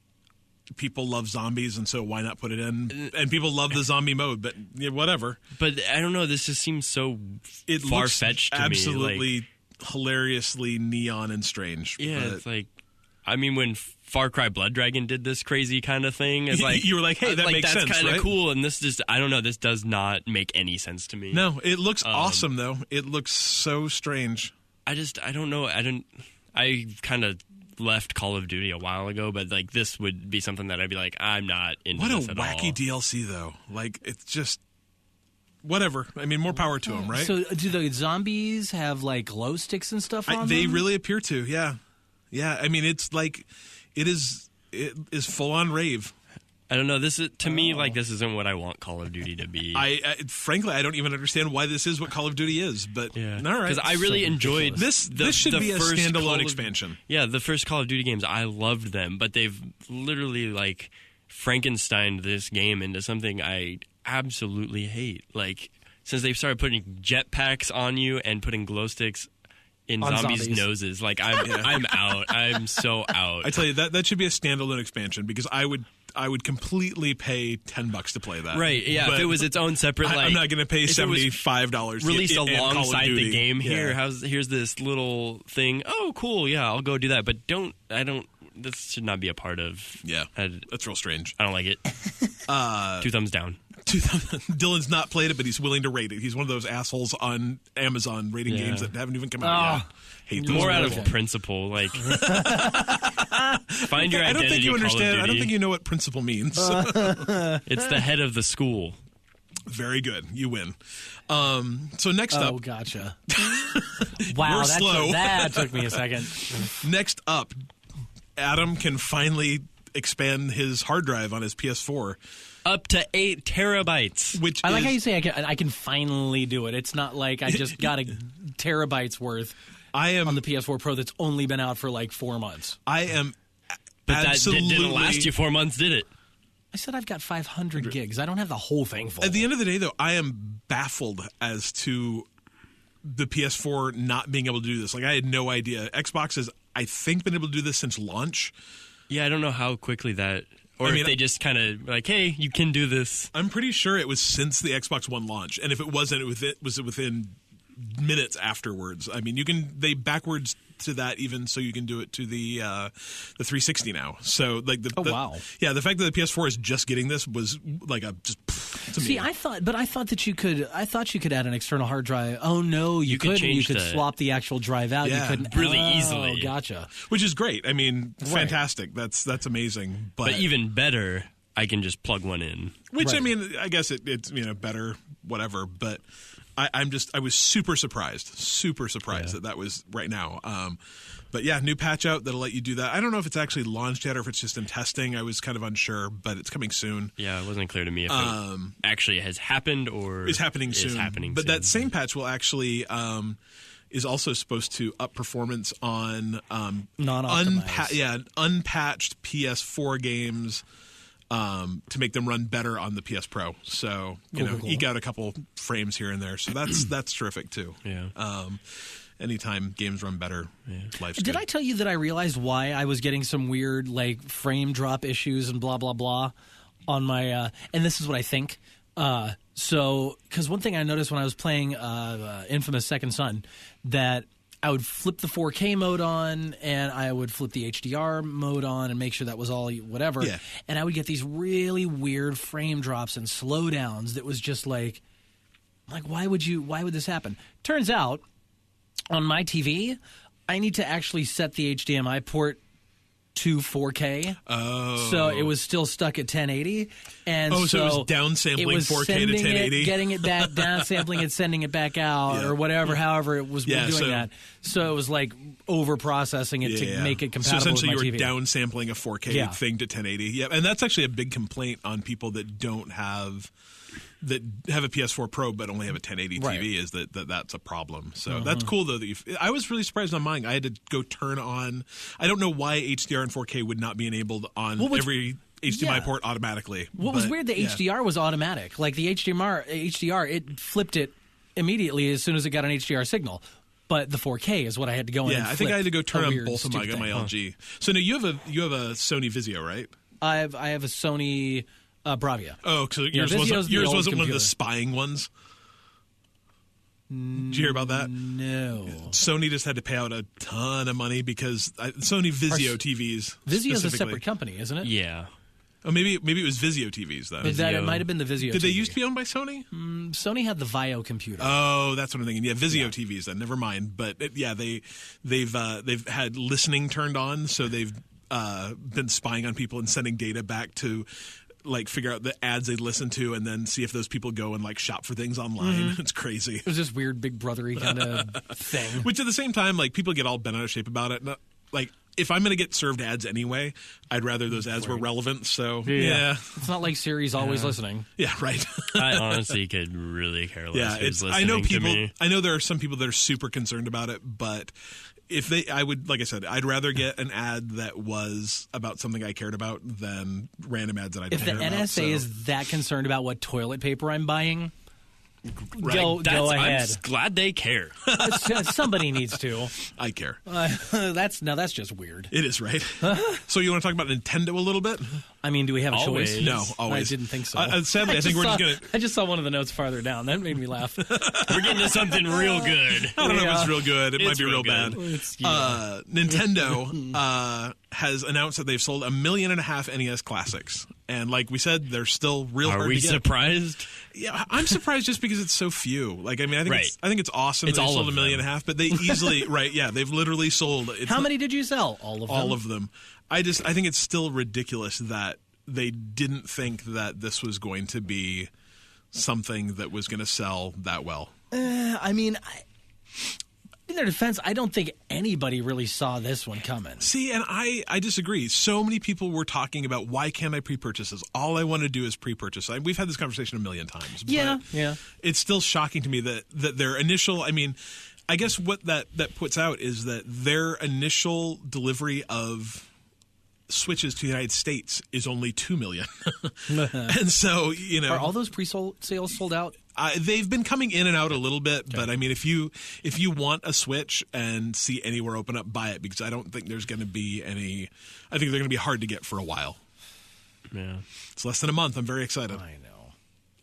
people love zombies, and so why not put it in? And people love the zombie mode, but yeah, whatever. But I don't know. This just seems so far-fetched to me. Absolutely hilariously neon and strange. Yeah, it's like, I mean, when Far Cry Blood Dragon did this crazy kind of thing, it's like you were like, hey, that makes sense, that's kind of right? cool. And this just, I don't know. This does not make any sense to me. No, it looks awesome though. It looks so strange. I don't know. I kind of left Call of Duty a while ago, but like this would be something that I'd be like, I'm not into this at all. What a wacky DLC though. Like, it's just whatever. I mean, more power to them, right? So do the zombies have like glow sticks and stuff on them? They really appear to, yeah. Yeah, I mean, it's like it is full on rave. I don't know. This is, to me, like, this isn't what I want Call of Duty to be. Frankly, I don't even understand why this is what Call of Duty is. But yeah, all right, because I really enjoyed this. This should be a standalone expansion. Yeah, the first Call of Duty games, I loved them, but they've literally like Frankensteined this game into something I absolutely hate. Like, since they've started putting jetpacks on you and putting glow sticks in zombies' noses, like I'm out. I'm so out. I tell you, that should be a standalone expansion, because I would completely pay $10 to play that. Right? Yeah. If it was its own separate, like, I'm not going to pay $75. Released alongside the game. Here's this little thing. Oh, cool. Yeah, I'll go do that. But this should not be a part of. Yeah, that's real strange. I don't like it. 2 thumbs down. Dylan's not played it, but he's willing to rate it. He's one of those assholes on Amazon rating games that haven't even come out yet. Hate those more out of principle, like find your identity. I don't think you understand. I don't think you know what principle means. It's the head of the school. Very good. You win. So next up. Oh, gotcha. Wow, that took me a second. Next up, Adam can finally expand his hard drive on his PS4. Up to 8 terabytes. Which I like how you say I can finally do it. It's not like I just got a terabytes worth on the PS4 Pro that's only been out for like 4 months. I am But absolutely... that didn't last you 4 months, did it? I said I've got 500 gigs. I don't have the whole thing full. At the end of the day, though, I am baffled as to the PS4 not being able to do this. Like, I had no idea. Xbox has, I think, been able to do this since launch. Yeah, I don't know how quickly that... Or if they just kind of like, hey, you can do this. I'm pretty sure it was since the Xbox One launch. And if it wasn't, it was within minutes afterwards. I mean, they backwards to that even so you can do it to the 360 now. So like wow. Yeah, the fact that the PS4 is just getting this was like a just to See, me. I thought that you could add an external hard drive. Oh no, you couldn't. You could swap the actual drive out. Yeah. You couldn't really easily. Oh, gotcha. Which is great. I mean, fantastic. That's amazing. But even better, I can just plug one in. Which I mean, I guess it's better, whatever. But I was super surprised that was right now. But yeah, new patch out that'll let you do that. I don't know if it's actually launched yet or if it's just in testing. I was kind of unsure, but it's coming soon. Yeah, it wasn't clear to me if it actually has happened or is happening soon. But that same patch will actually is also supposed to up performance on non-optimized, unpatched PS4 games. to make them run better on the PS Pro. So Cool. eke out a couple frames here and there. So that's terrific too. Yeah. Anytime games run better, life's Did good. I tell you that I realized why I was getting some weird like frame drop issues and blah blah blah on my and this is what I think. So because one thing I noticed when I was playing Infamous Second Son, that I would flip the 4K mode on and I would flip the HDR mode on and make sure that was all whatever. Yeah. And I would get these really weird frame drops and slowdowns that was just like why would this happen? Turns out on my TV, I need to actually set the HDMI port to 4K. Oh. So it was still stuck at 1080. And so it was downsampling it was 4K to sending 1080? getting it back, downsampling it, sending it back out, or whatever, however it was doing so, that. So it was like over-processing it to make it compatible so essentially with my you TV. were downsampling a 4K thing to 1080. Yeah, and that's actually a big complaint on people that don't have a PS4 Pro but only have a 1080 TV is that's a problem. So that's cool though that I was really surprised on mine. I had to go turn on. I don't know why HDR and 4K would not be enabled on every HDMI port automatically. What was weird, the HDR was automatic. Like the HDR, it flipped it immediately as soon as it got an HDR signal. But the 4K is what I had to go in. Yeah, and I think I had to go turn on both of my thing. LG. So now you have a Sony Vizio, right? I have a Sony Bravia. Oh, so yours wasn't one of the spying ones? Did you hear about that? No. Sony just had to pay out a ton of money because Sony Vizio TVs. Vizio's a separate company, isn't it? Yeah. Oh, maybe it was Vizio TVs then. It might have been the Vizio. Did they TV. used to be owned by Sony? Sony had the Vio computer. Oh, that's what I'm thinking. Yeah, Vizio TVs then. Never mind. But they've had listening turned on, so they've been spying on people and sending data back to like figure out the ads they listen to and then see if those people go and like shop for things online. It's crazy. It was this weird big brothery kind of thing. Which at the same time, like people get all bent out of shape about it. Like if I'm going to get served ads anyway, I'd rather those ads were relevant. So yeah. It's not like Siri's always listening. Yeah, right. I honestly could really care less who's listening I know people. to me. I know there are some people that are super concerned about it, but like I said, I'd rather get an ad that was about something I cared about than random ads that I don't care about. If the NSA is that concerned about what toilet paper I'm buying, right. go ahead. I'm glad they care. Somebody needs to. I care. That's just weird. It is, right? So you want to talk about Nintendo a little bit? I mean, do we have a Always. choice? No, always. I didn't think so. Sadly, I think we're just going to... I just saw one of the notes farther down. That made me laugh. We're getting to something real good. I don't know if it's real good. It might be real bad. Nintendo has announced that they've sold 1.5 million NES Classics. And like we said, they're still real hard Are to we get. surprised? Yeah, I'm surprised just because it's so few. Like, I mean, I think it's awesome. It's they all sold of 1.5 million, but they easily, right? Yeah, they've literally sold. How many did you sell? All of them. All of them. I think it's still ridiculous that they didn't think that this was going to be something that was going to sell that well. I mean, in their defense, I don't think anybody really saw this one coming. See, and I disagree. So many people were talking about, why can't I pre-purchase this? All I want to do is pre-purchase. We've had this conversation 1 million times. Yeah, but yeah. It's still shocking to me that their initial, I mean, I guess what that puts out is that their initial delivery of Switches to the United States is only 2 million. And so, Are all those pre-sales sold out? They've been coming in and out a little bit, but I mean, if you want a Switch and see anywhere open up, buy it, because I don't think there's going to be any. I think they're going to be hard to get for a while. Yeah, it's less than a month. I'm very excited. I know.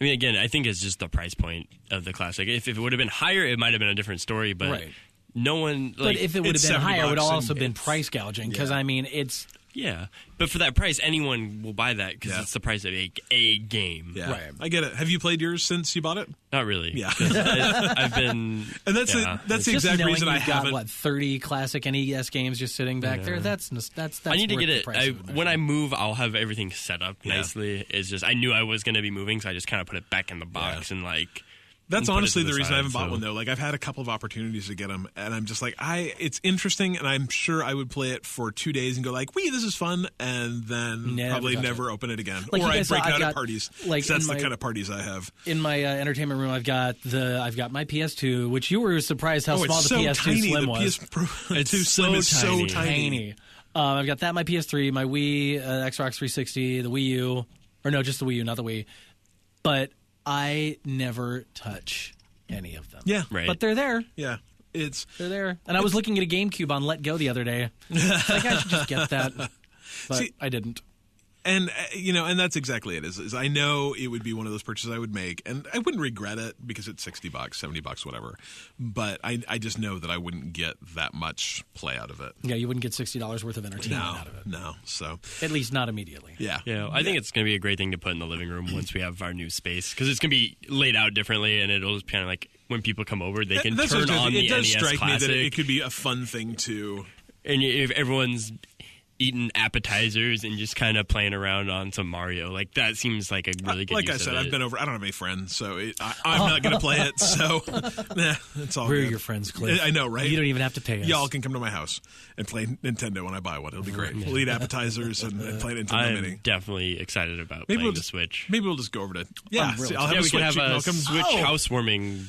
I mean, again, I think it's just the price point of the Classic. If it would have been higher, it might have been a different story. But Right. no one. But if it would have been higher, it would $70 also been price gouging. Because I mean, it's. Yeah, but for that price, anyone will buy that because it's the price of a game. Yeah, Right. I get it. Have you played yours since you bought it? Not really. Yeah. I've been, and that's the Just exact knowing reason I you've got, haven't. 30 classic NES games just sitting back there. That's I need to worth get the it. price of When I move, I'll have everything set up Yeah. nicely. It's just I knew I was going to be moving, so I just kind of put it back in the box and like. That's and put it honestly to the reason I side, haven't bought one though. Like I've had a couple of opportunities to get them, and I'm just like, it's interesting, and I'm sure I would play it for 2 days and go like, "Wee, this is fun," and then probably never open it again, Like or you I'd guys break saw, out I've at got, parties. like, 'Cause that's in the my- kind of parties I have. In my entertainment room, I've got my PS2, which you were surprised how small it's the so PS2 tiny. Slim the was. PS Pro It's 2 Slim is so so tiny. Tiny. I've got that, my PS3, my Wii, Xbox 360, the Wii U. Or no, just the Wii U, not the Wii. But I never touch any of them. Yeah. Right. But they're there. Yeah. They're there. And I was looking at a GameCube on Let Go the other day. It's like, I should just get that. But See, I didn't. And, and that's exactly it. Is I know it would be one of those purchases I would make, and I wouldn't regret it because it's $60, $70, whatever. But I just know that I wouldn't get that much play out of it. Yeah, you wouldn't get $60 worth of entertainment out of it. No. So at least not immediately. Yeah. Yeah, I think it's going to be a great thing to put in the living room once we have our new space, because it's going to be laid out differently, and it'll kind of like when people come over, they can That's turn what on the it does NES strike Classic. me that it could be a fun thing to. And if everyone's eating appetizers and just kind of playing around on some Mario, like that seems like a really good Like use I said, of I've it. been over. I don't have any friends, so I'm not going to play it. So, it's all We're good. your friends, Cliff. I know, right? You don't even have to pay us. Y'all can come to my house and play Nintendo when I buy one. It'll be great. We'll eat appetizers and play Nintendo I'm Mini. definitely excited about Maybe playing we'll the just Switch. Maybe we'll just go over to. Yeah, really I'll have Yeah, a we Switch. could have a I'll come- Switch Oh! housewarming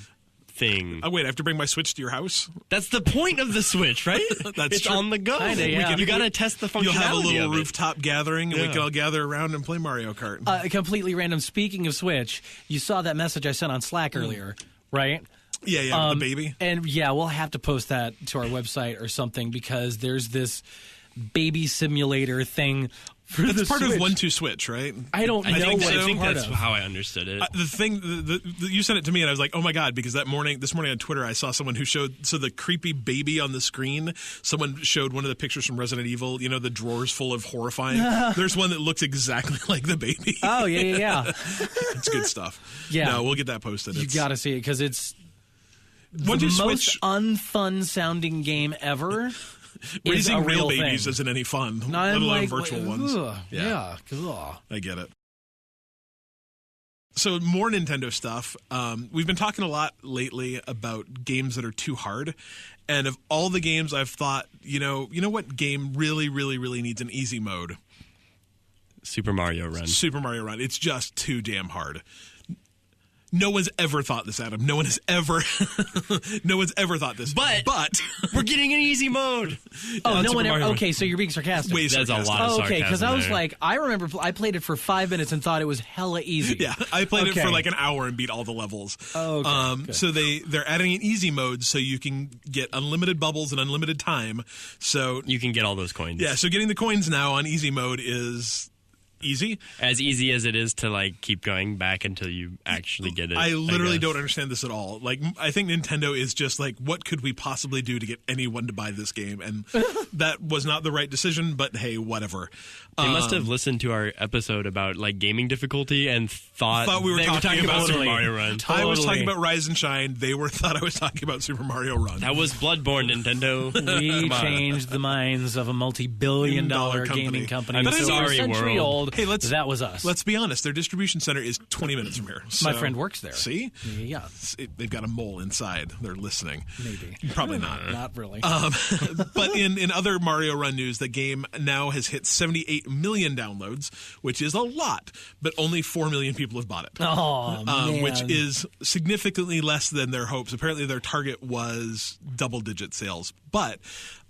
thing. Oh, wait, I have to bring my Switch to your house? That's the point of the Switch, right? That's it's true. on the go. Kinda, yeah. You got to test the functionality You'll have a little of it. rooftop gathering, and we Yeah. can all gather around and play Mario Kart. Completely random. Speaking of Switch, you saw that message I sent on Slack earlier, right? yeah, with the baby. And yeah, we'll have to post that to our website or something because there's this baby simulator thing for the It's part Switch. of 1-2 Switch, right? I don't know what I it's think part that's of. how I understood it. The thing, you sent it to me, and I was like, "Oh my god!" Because this morning on Twitter, I saw someone who showed the creepy baby on the screen. Someone showed one of the pictures from Resident Evil. You know, the drawers full of horrifying. There's one that looks exactly like the baby. Oh yeah. It's good stuff. Yeah. No, we'll get that posted. You got to see it because it's the 1-2 most Switch. unfun sounding game ever. Raising is a real thing. babies isn't any fun, I'm let alone like, virtual ones. ugh, yeah. Ugh. I get it. So more Nintendo stuff. We've been talking a lot lately about games that are too hard. And of all the games I've thought, you know what game really, really, really needs an easy mode? Super Mario Run. Super Mario Run. It's just too damn hard. No one's ever thought this, Adam. No one's ever thought this. But we're getting an easy mode. Oh, no Super one ever. Mario. Okay, so you're being sarcastic. Way That's a sarcastic. lot of Oh, sarcasm. okay, because I was there. like, I remember I played it for 5 minutes and thought it was hella easy. Yeah, I played it Okay. for like an hour and beat all the levels. Oh, okay, good. So they're adding an easy mode so you can get unlimited bubbles and unlimited time. So You can get all those coins. yeah, so getting the coins now on easy mode is easy. As easy as it is to like keep going back until you actually get it. I literally guess. don't understand this at all. Like, I think Nintendo is just like, what could we possibly do to get anyone to buy this game? And that was not the right decision, but hey, whatever. They must have listened to our episode about like gaming difficulty and thought we were they talking about Super Totally. Mario Run. I was Totally. talking about Rise and Shine. They thought I was talking about Super Mario Run. That was Bloodborne, Nintendo. We Come on. changed the minds of a multi-billion-dollar company. gaming company. I'm that was sorry, a century world. old. Hey, that was us. Let's be honest. Their distribution center is 20 minutes from here. My So- friend works there. See? Yeah, They've got a mole inside. They're listening. maybe. Probably not. Not really. But in other Mario Run news, the game now has hit 78 million downloads, which is a lot, but only 4 million people have bought it. Oh, man. Which is significantly less than their hopes. Apparently, their target was double-digit sales, but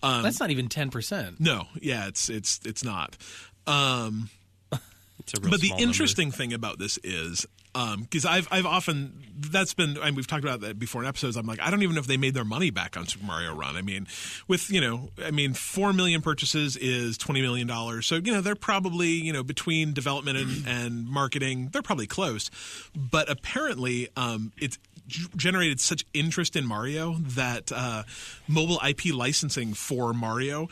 That's not even 10%. no, yeah, it's not. It's a real But the small interesting thing about this is, because I've often, that's been, and we've talked about that before in episodes, I'm like, I don't even know if they made their money back on Super Mario Run. I mean, 4 million purchases is $20 million. So, they're probably, between development and marketing, they're probably close. But apparently, it's generated such interest in Mario that mobile IP licensing for Mario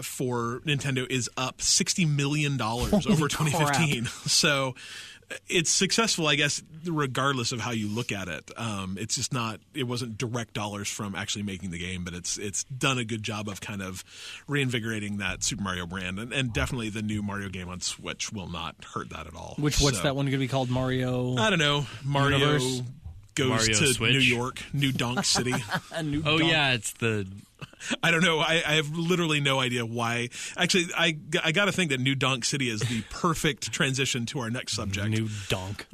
for Nintendo is up $60 million over 2015. So it's successful, I guess, regardless of how you look at it. It's just not. It wasn't direct dollars from actually making the game, but it's done a good job of kind of reinvigorating that Super Mario brand, and definitely the new Mario game on Switch will not hurt that at all. What's that one going to be called? Mario? I don't know. Mario Universe? goes Mario to Switch? New York, New Donk City. A new Oh dog. yeah, it's the I don't know. I have literally no idea why. Actually, I got to think that New Donk City is the perfect transition to our next subject. New donk.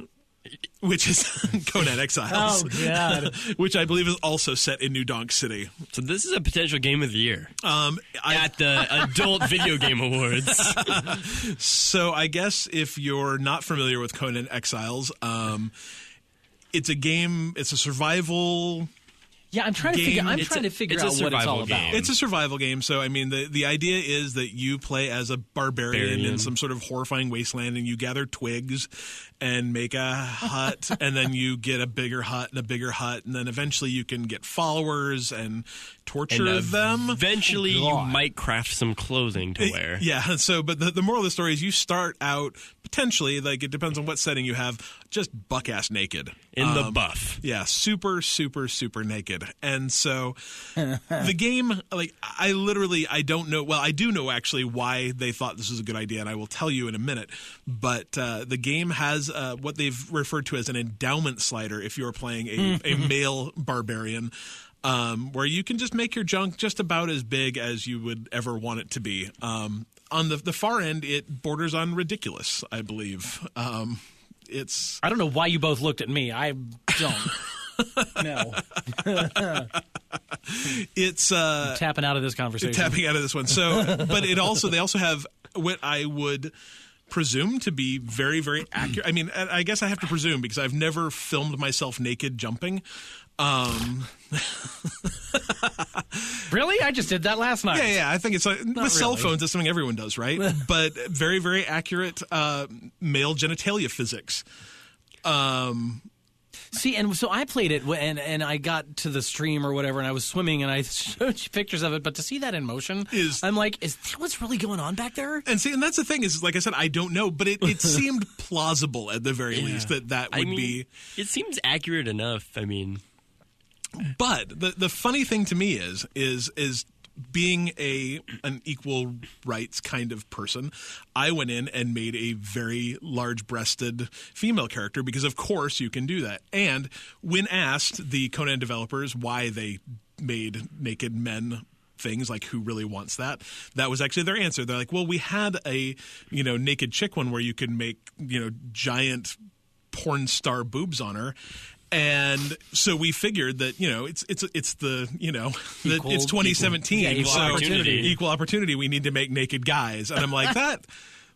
which is Conan Exiles. Oh, God. Which I believe is also set in New Donk City. So this is a potential game of the year at the Adult Video Game Awards. So I guess if you're not familiar with Conan Exiles, it's a game. It's a survival. Yeah, I'm trying to figure out what it's all about. It's a survival game. So, I mean, the idea is that you play as a barbarian in some sort of horrifying wasteland, and you gather twigs and make a hut, and then you get a bigger hut and a bigger hut, and then eventually you can get followers and torture them. Eventually, you might craft some clothing to wear. Yeah. So, but the moral of the story is you start out potentially, like, it depends on what setting you have, just buck-ass naked. In the buff. Yeah, super, super, super naked. And so the game, like, I don't know. Well, I do know actually why they thought this was a good idea, and I will tell you in a minute. But the game has what they've referred to as an endowment slider if you're playing a male barbarian. Where you can just make your junk just about as big as you would ever want it to be. On the far end, it borders on ridiculous, I believe. I don't know why you both looked at me. I don't. No. It's I'm tapping out of this conversation. Tapping out of this one. So, but they also have what I would presume to be very, very accurate. I mean, I guess I have to presume because I've never filmed myself naked jumping. Really? I just did that last night. Yeah. I think it's like with cell phones, that's something everyone does, right? But very, very accurate male genitalia physics. See, and so I played it, and I got to the stream or whatever, and I was swimming, and I showed you pictures of it. But to see that in motion, I'm like, is that what's really going on back there? And that's the thing is, like I said, I don't know, but it seemed plausible at the very least that would be. It seems accurate enough. I mean, but the funny thing to me is being an equal rights kind of person, I went in and made a very large-breasted female character because, of course, you can do that. And when asked the Conan developers why they made naked men things, like who really wants that, that was actually their answer. They're like, well, we had a naked chick one where you could make giant porn star boobs on her. And so we figured that it's the it's 2017, equal opportunity. We need to make naked guys, and I'm like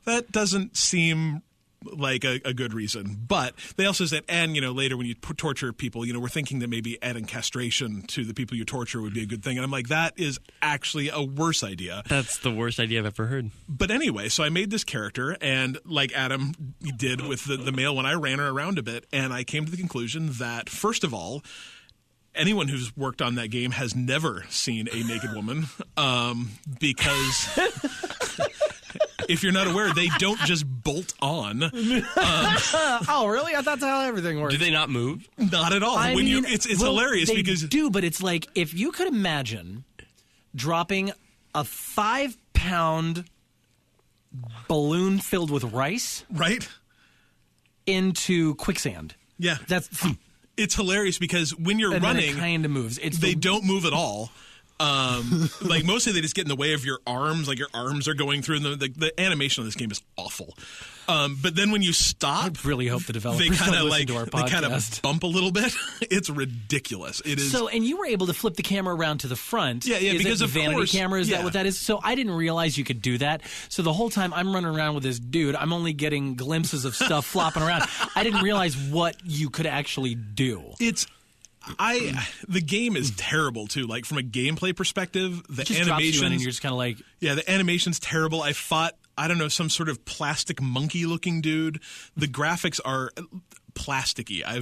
that doesn't seem like a good reason. But they also said, and later when you torture people, we're thinking that maybe adding castration to the people you torture would be a good thing. And I'm like, that is actually a worse idea. That's the worst idea I've ever heard. But anyway, so I made this character, and like Adam did with the male one, I ran her around a bit, and I came to the conclusion that, first of all, anyone who's worked on that game has never seen a naked woman, because if you're not aware, they don't just bolt on. Oh, really? I thought that's how everything works. Do they not move? Not at all. It's hilarious because they do, but it's like if you could imagine dropping a 5-pound balloon filled with rice, right, into quicksand. Yeah, it's hilarious because when you're and running, then it kind of moves. They don't move at all. Like mostly they just get in the way of your arms, like your arms are going through them. The animation on this game is awful. But then when you stop, I really hope the developers they kind of listen to our podcast. They kind of bump a little bit. It's ridiculous. It is. So, and you were able to flip the camera around to the front. Yeah, because of vanity camera. Is that what that is? So I didn't realize you could do that. So the whole time I'm running around with this dude, I'm only getting glimpses of stuff flopping around. I didn't realize what you could actually do. The game is terrible too. Like from a gameplay perspective, the animation, and you're just kind of like, yeah, the animation's terrible. I fought, I don't know, some sort of plastic monkey looking dude. The graphics are plasticky. I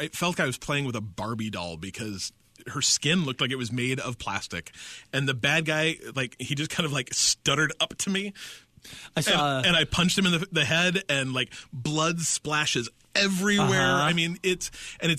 felt like I was playing with a Barbie doll because her skin looked like it was made of plastic. And the bad guy, like, he just kind of like stuttered up to me. And I punched him in the head, and like blood splashes everywhere. I mean, it's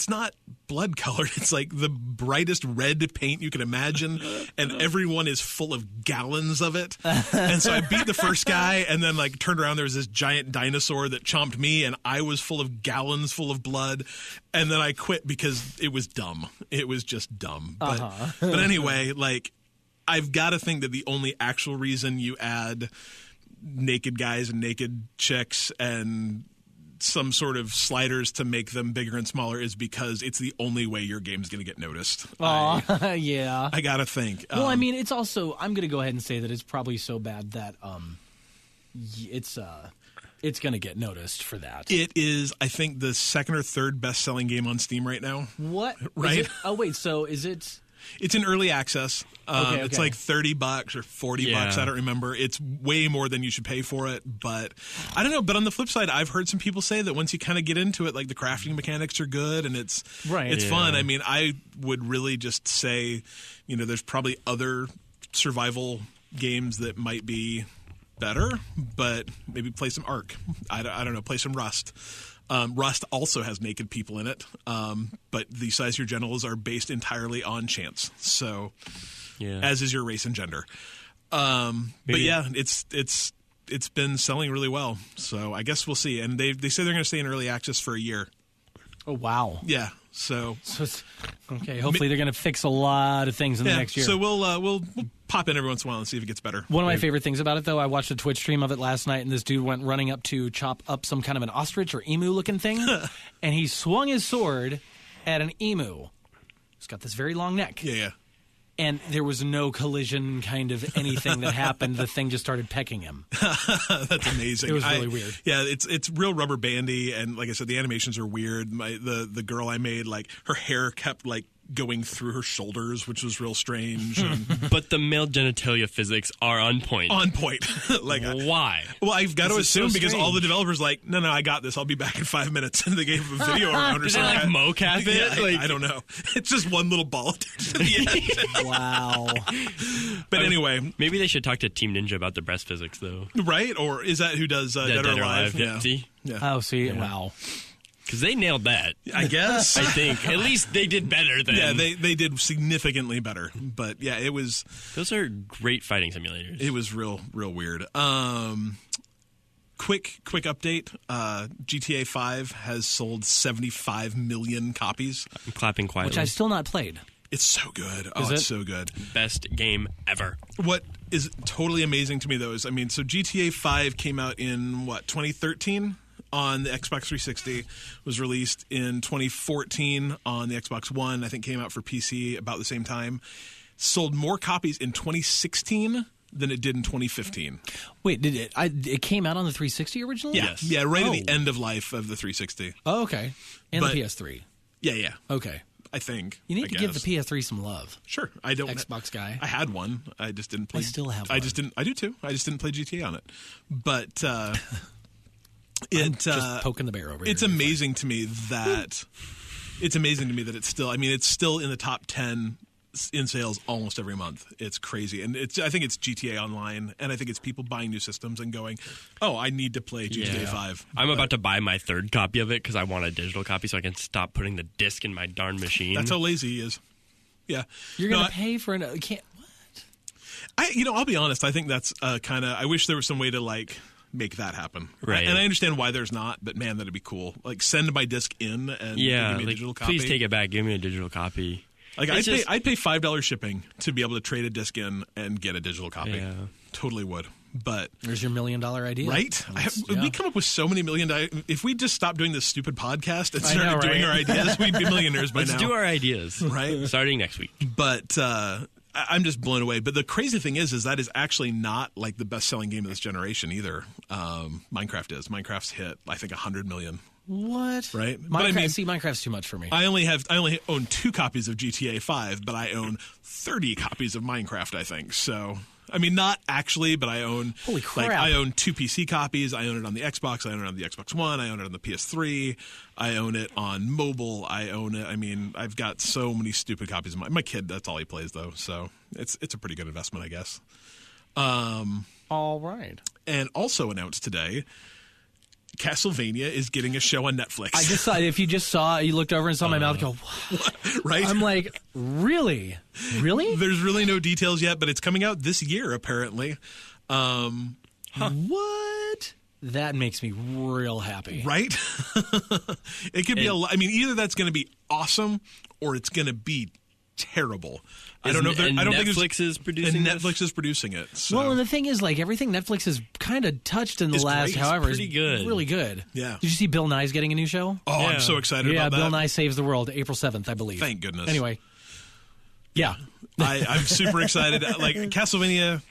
not blood colored. It's like the brightest red paint you can imagine, and everyone is full of gallons of it. And so I beat the first guy, and then like turned around. There was this giant dinosaur that chomped me, and I was full of gallons full of blood. And then I quit because it was dumb. It was just dumb. But anyway, like, I've got to think that the only actual reason you add naked guys and naked chicks and some sort of sliders to make them bigger and smaller is because it's the only way your game's going to get noticed. Oh, yeah. I gotta think. Well, I mean, it's also, I'm going to go ahead and say that it's probably so bad that it's going to get noticed for that. It is, I think, the second or third best-selling game on Steam right now. What? Right? Oh, wait, so is it... It's in early access. Okay. It's like $30 or $40. I don't remember. It's way more than you should pay for it. But I don't know. But on the flip side, I've heard some people say that once you kind of get into it, like the crafting mechanics are good and it's fun. I mean, I would really just say, there's probably other survival games that might be better, but maybe play some Ark. I don't know. Play some Rust. Rust also has naked people in it, but the size of your genitals are based entirely on chance. So, as is your race and gender. But yeah, it's been selling really well. So I guess we'll see. And they say they're going to stay in early access for a year. Oh, wow. Yeah. So it's, okay. Hopefully they're going to fix a lot of things in the next year. So we'll pop in every once in a while and see if it gets better. One of my favorite things about it, though, I watched a Twitch stream of it last night, and this dude went running up to chop up some kind of an ostrich or emu-looking thing, and he swung his sword at an emu. It's got this very long neck. Yeah. And there was no collision kind of anything that happened. The thing just started pecking him. That's amazing. It was really weird. Yeah, it's real rubber bandy, and like I said, the animations are weird. The girl I made, like her hair kept like going through her shoulders, which was real strange. But the male genitalia physics are on point. On point. Like why? Well, I've got to assume so because all the strange. developers like, no, I got this. I'll be back in 5 minutes. And they gave him a video around or Did they something. like mocap it? Yeah, I don't know. It's just one little ball attached to the end. Wow. But anyway, Maybe they should talk to Team Ninja about the breast physics, though. right? Or is that who does Dead or Alive? Yeah. See? Yeah. Oh, see? Wow. Because they nailed that. I guess. I think. At least they did better than... Yeah, they did significantly better. But yeah, it was... Those are great fighting simulators. It was real weird. Quick update. GTA 5 has sold 75 million copies. I'm clapping quietly. Which I've still not played. It's so good. Is it? It's so good. Best game ever. What is totally amazing to me, though, is, so GTA 5 came out in, 2013? On the Xbox 360, was released in 2014 on the Xbox One. I think came out for PC about the same time. Sold more copies in 2016 than it did in 2015. Wait, did it? It came out on the 360 originally? Yeah, Yes. yeah, right at the end of life of the 360. Oh, okay. And But- the PS3. Yeah. Okay. I think. You need I to give guess. the PS3 some love. Sure. I don't. Xbox guy. I had one. I just didn't play. I still have I one. just didn't. I do too. I just didn't play GTA on it. But Just poking the bear over here. it's amazing to me that it's still. It's still in the top 10 in sales almost every month. It's crazy, and I think it's GTA Online, and I think it's people buying new systems and going, "Oh, I need to play GTA 5." I'm about to buy my third copy of it because I want a digital copy so I can stop putting the disc in my darn machine. That's how lazy he is. Yeah, You're going to pay for an... Can't, what? I'll be honest. I think that's kind of. I wish there was some way to make that happen. Right. And I understand why there's not, but man, that'd be cool. Like send my disc in and give me a digital copy. please take it back. Give me a digital copy. Like I'd pay $5 shipping to be able to trade a disc in and get a digital copy. Yeah. Totally would. But There's your $1 million idea. right? We come up with so many $1 million. If we just stopped doing this stupid podcast and I know, started doing right? our ideas, we'd be millionaires by Let's now. do our ideas. Right? Starting next week. But I'm just blown away. But the crazy thing is that is actually not like the best-selling game of this generation either. Minecraft is. Minecraft's hit, I think, 100 million. What? Right? Minecraft, But Minecraft's too much for me. I only own 2 copies of GTA 5, but I own 30 copies of Minecraft, I think. So, not actually, but I own... Holy crap. I own 2 PC copies. I own it on the Xbox. I own it on the Xbox One. I own it on the PS3. I own it on mobile. I own it... I've got so many stupid copies of my kid, that's all he plays, though. So, it's a pretty good investment, I guess. All right. And also announced today... Castlevania is getting a show on Netflix. I just saw, if you just saw, you looked over and saw my mouth go, what? Right? I'm like, really? Really? There's really no details yet, but it's coming out this year, apparently. What? That makes me real happy. Right? It could be either that's going to be awesome or it's going to be terrible. I don't know. If I don't think Netflix is producing. And Netflix is producing it. So. Well, and the thing is, like everything Netflix has kind of touched in the last, great. however, pretty good. really good. Yeah. Did you see Bill Nye's getting a new show? Oh, Yeah. I'm so excited Yeah, about that. Bill Nye Saves the World, April 7th, I believe. Thank goodness. Anyway, yeah, I'm super excited. Like Castlevania.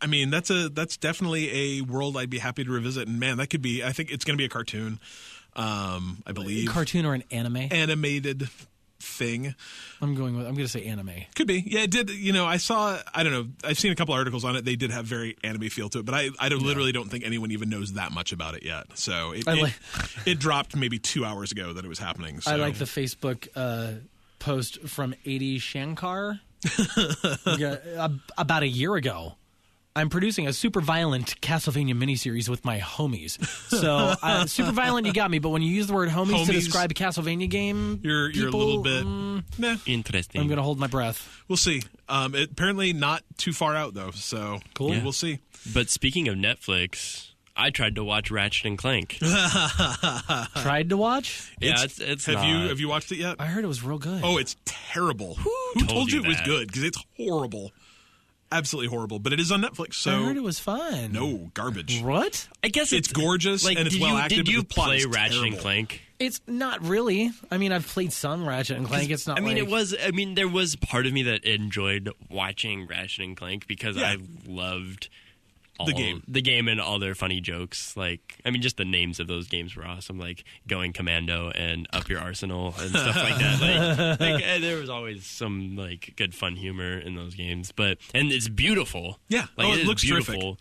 I mean, that's definitely a world I'd be happy to revisit. And man, that could be. I think it's going to be a cartoon. I believe cartoon or an anime. animated thing. I'm going to say anime. Could be. Yeah, it did. You know, I don't know. I've seen a couple articles on it. They did have very anime feel to it, but I literally don't think anyone even knows that much about it yet. So it dropped maybe 2 hours ago that it was happening. So. I like the Facebook post from 80 Shankar about a year ago. I'm producing a super violent Castlevania miniseries with my homies. So, super violent, you got me. But when you use the word homies to describe a Castlevania game, you're a little bit nah. Interesting. I'm going to hold my breath. We'll see. Apparently not too far out though. So cool. We'll see. But speaking of Netflix, I tried to watch Ratchet and Clank. Tried to watch? Yeah, it's Have you watched it yet? I heard it was real good. Oh, it's terrible. Who told you it was that? good? Because it's horrible. Absolutely horrible. But it is on Netflix, so... I heard it was fun. No, garbage. What? I guess It's gorgeous, and it's well acted, Did you but the plot play is Ratchet terrible. and Clank? It's not really. I mean, I've played some Ratchet and Clank. It's not I mean, like... it was... I mean, there was part of me that enjoyed watching Ratchet and Clank because I loved... the game and all their funny jokes. Like, I mean, just the names of those games were awesome. Like Going Commando and Up Your Arsenal and stuff like that. Like there was always some like good fun humor in those games. And it's beautiful. Yeah. Like, it looks beautiful. terrific.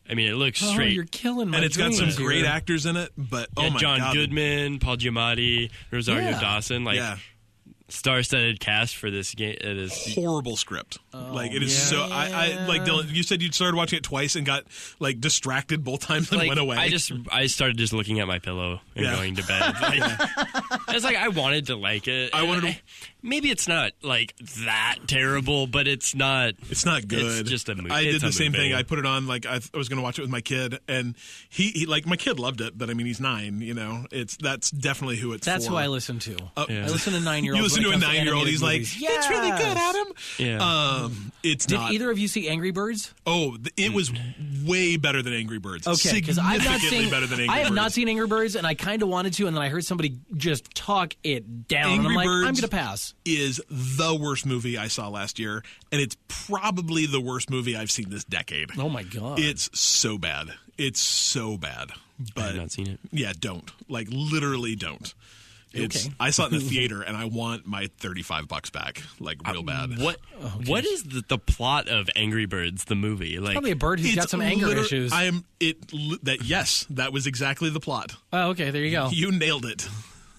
I mean, it looks Oh, straight. you're killing my And it's got some dreams great here. actors in it, but oh my John God. Goodman, Paul Giamatti, Rosario Yeah. Dawson. Like, Yeah. star-studded cast for this game. It is Horrible script. Like it is so. I like Dylan. You said you started watching it twice and got like distracted both times and like, went away. I started just looking at my pillow and going to bed. Like, it's like I wanted to like it. I wanted to. Maybe it's not like that terrible, but it's not. It's not good. It's just a movie. I did It's a the same movie. thing. I put it on like I was going to watch it with my kid, and he like my kid loved it, but I mean he's 9. You know, that's definitely who it's. That's for. who I listen to. Yeah. I listen to 9-year-olds. You listen to a 9-year-old. He's like, movies. it's really good, Adam. Yeah. It's Did not. either of you see Angry Birds? Oh, it was way better than Angry Birds. Okay, because I've not Significantly seen. better than Angry Birds. I have not seen Angry Birds, and I kind of wanted to, and then I heard somebody just talk it down. and I'm Angry like, Birds I'm going to pass. Is the worst movie I saw last year, and it's probably the worst movie I've seen this decade. Oh my god! It's so bad. It's so bad. But I have not seen it. Yeah, don't. Like literally don't. It's Okay. I saw it in the theater and I want my $35 back. Like real bad. What is the plot of Angry Birds, the movie? Like, Probably a bird who's got It's some anger liter- issues. Yes, that was exactly the plot. Oh, okay, there you go. You nailed it.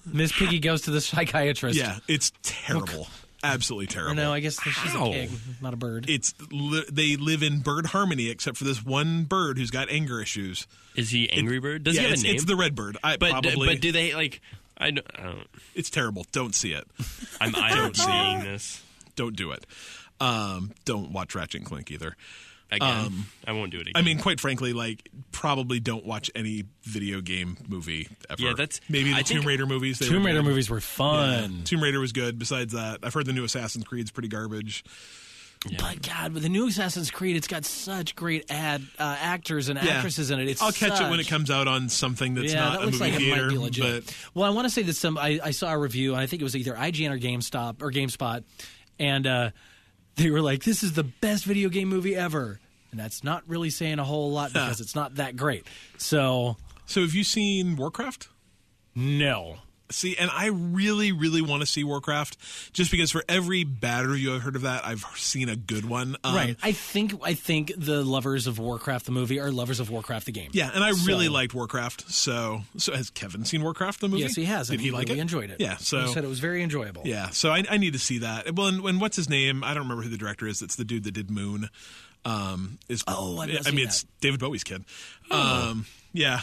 Miss Piggy goes to the psychiatrist. Yeah, it's terrible. Absolutely terrible. Or no, I guess she's How? a pig, not a bird. They live in bird harmony except for this one bird who's got anger issues. is he Angry Bird? Does he have a name? It's the red bird. but do they like? I don't. It's terrible. Don't see it. I'm seeing this Don't do it. Don't watch Ratchet and Clank either. again. I won't do it again. I mean, quite frankly, like probably don't watch any video game movie ever. Yeah, that's- maybe the I Tomb think Raider movies. Tomb Raider good. movies were fun. Yeah. Tomb Raider was good. Besides that, I've heard the new Assassin's Creed's pretty garbage. But God, with the new Assassin's Creed, it's got such great actors and actresses in it. I'll catch it when it comes out on something that's not that a looks movie like theater. it might be legit. But Well, I want to say that I saw a review, and I think it was either IGN or GameSpot, and they were like, "This is the best video game movie ever," and that's not really saying a whole lot because it's not that great. So have you seen Warcraft? no. See, and I really, really want to see Warcraft, just because for every bad review I've heard of that, I've seen a good one. Right. I think the lovers of Warcraft the movie are lovers of Warcraft the game. Yeah, and I really liked Warcraft. So has Kevin seen Warcraft the movie? Yes, he has. Did and he like really it? enjoyed it. Yeah. So he said it was very enjoyable. yeah. So I need to see that. Well, and what's his name? I don't remember who the director is. It's the dude that did Moon. I've not I seen mean, it's that. David Bowie's kid. Yeah.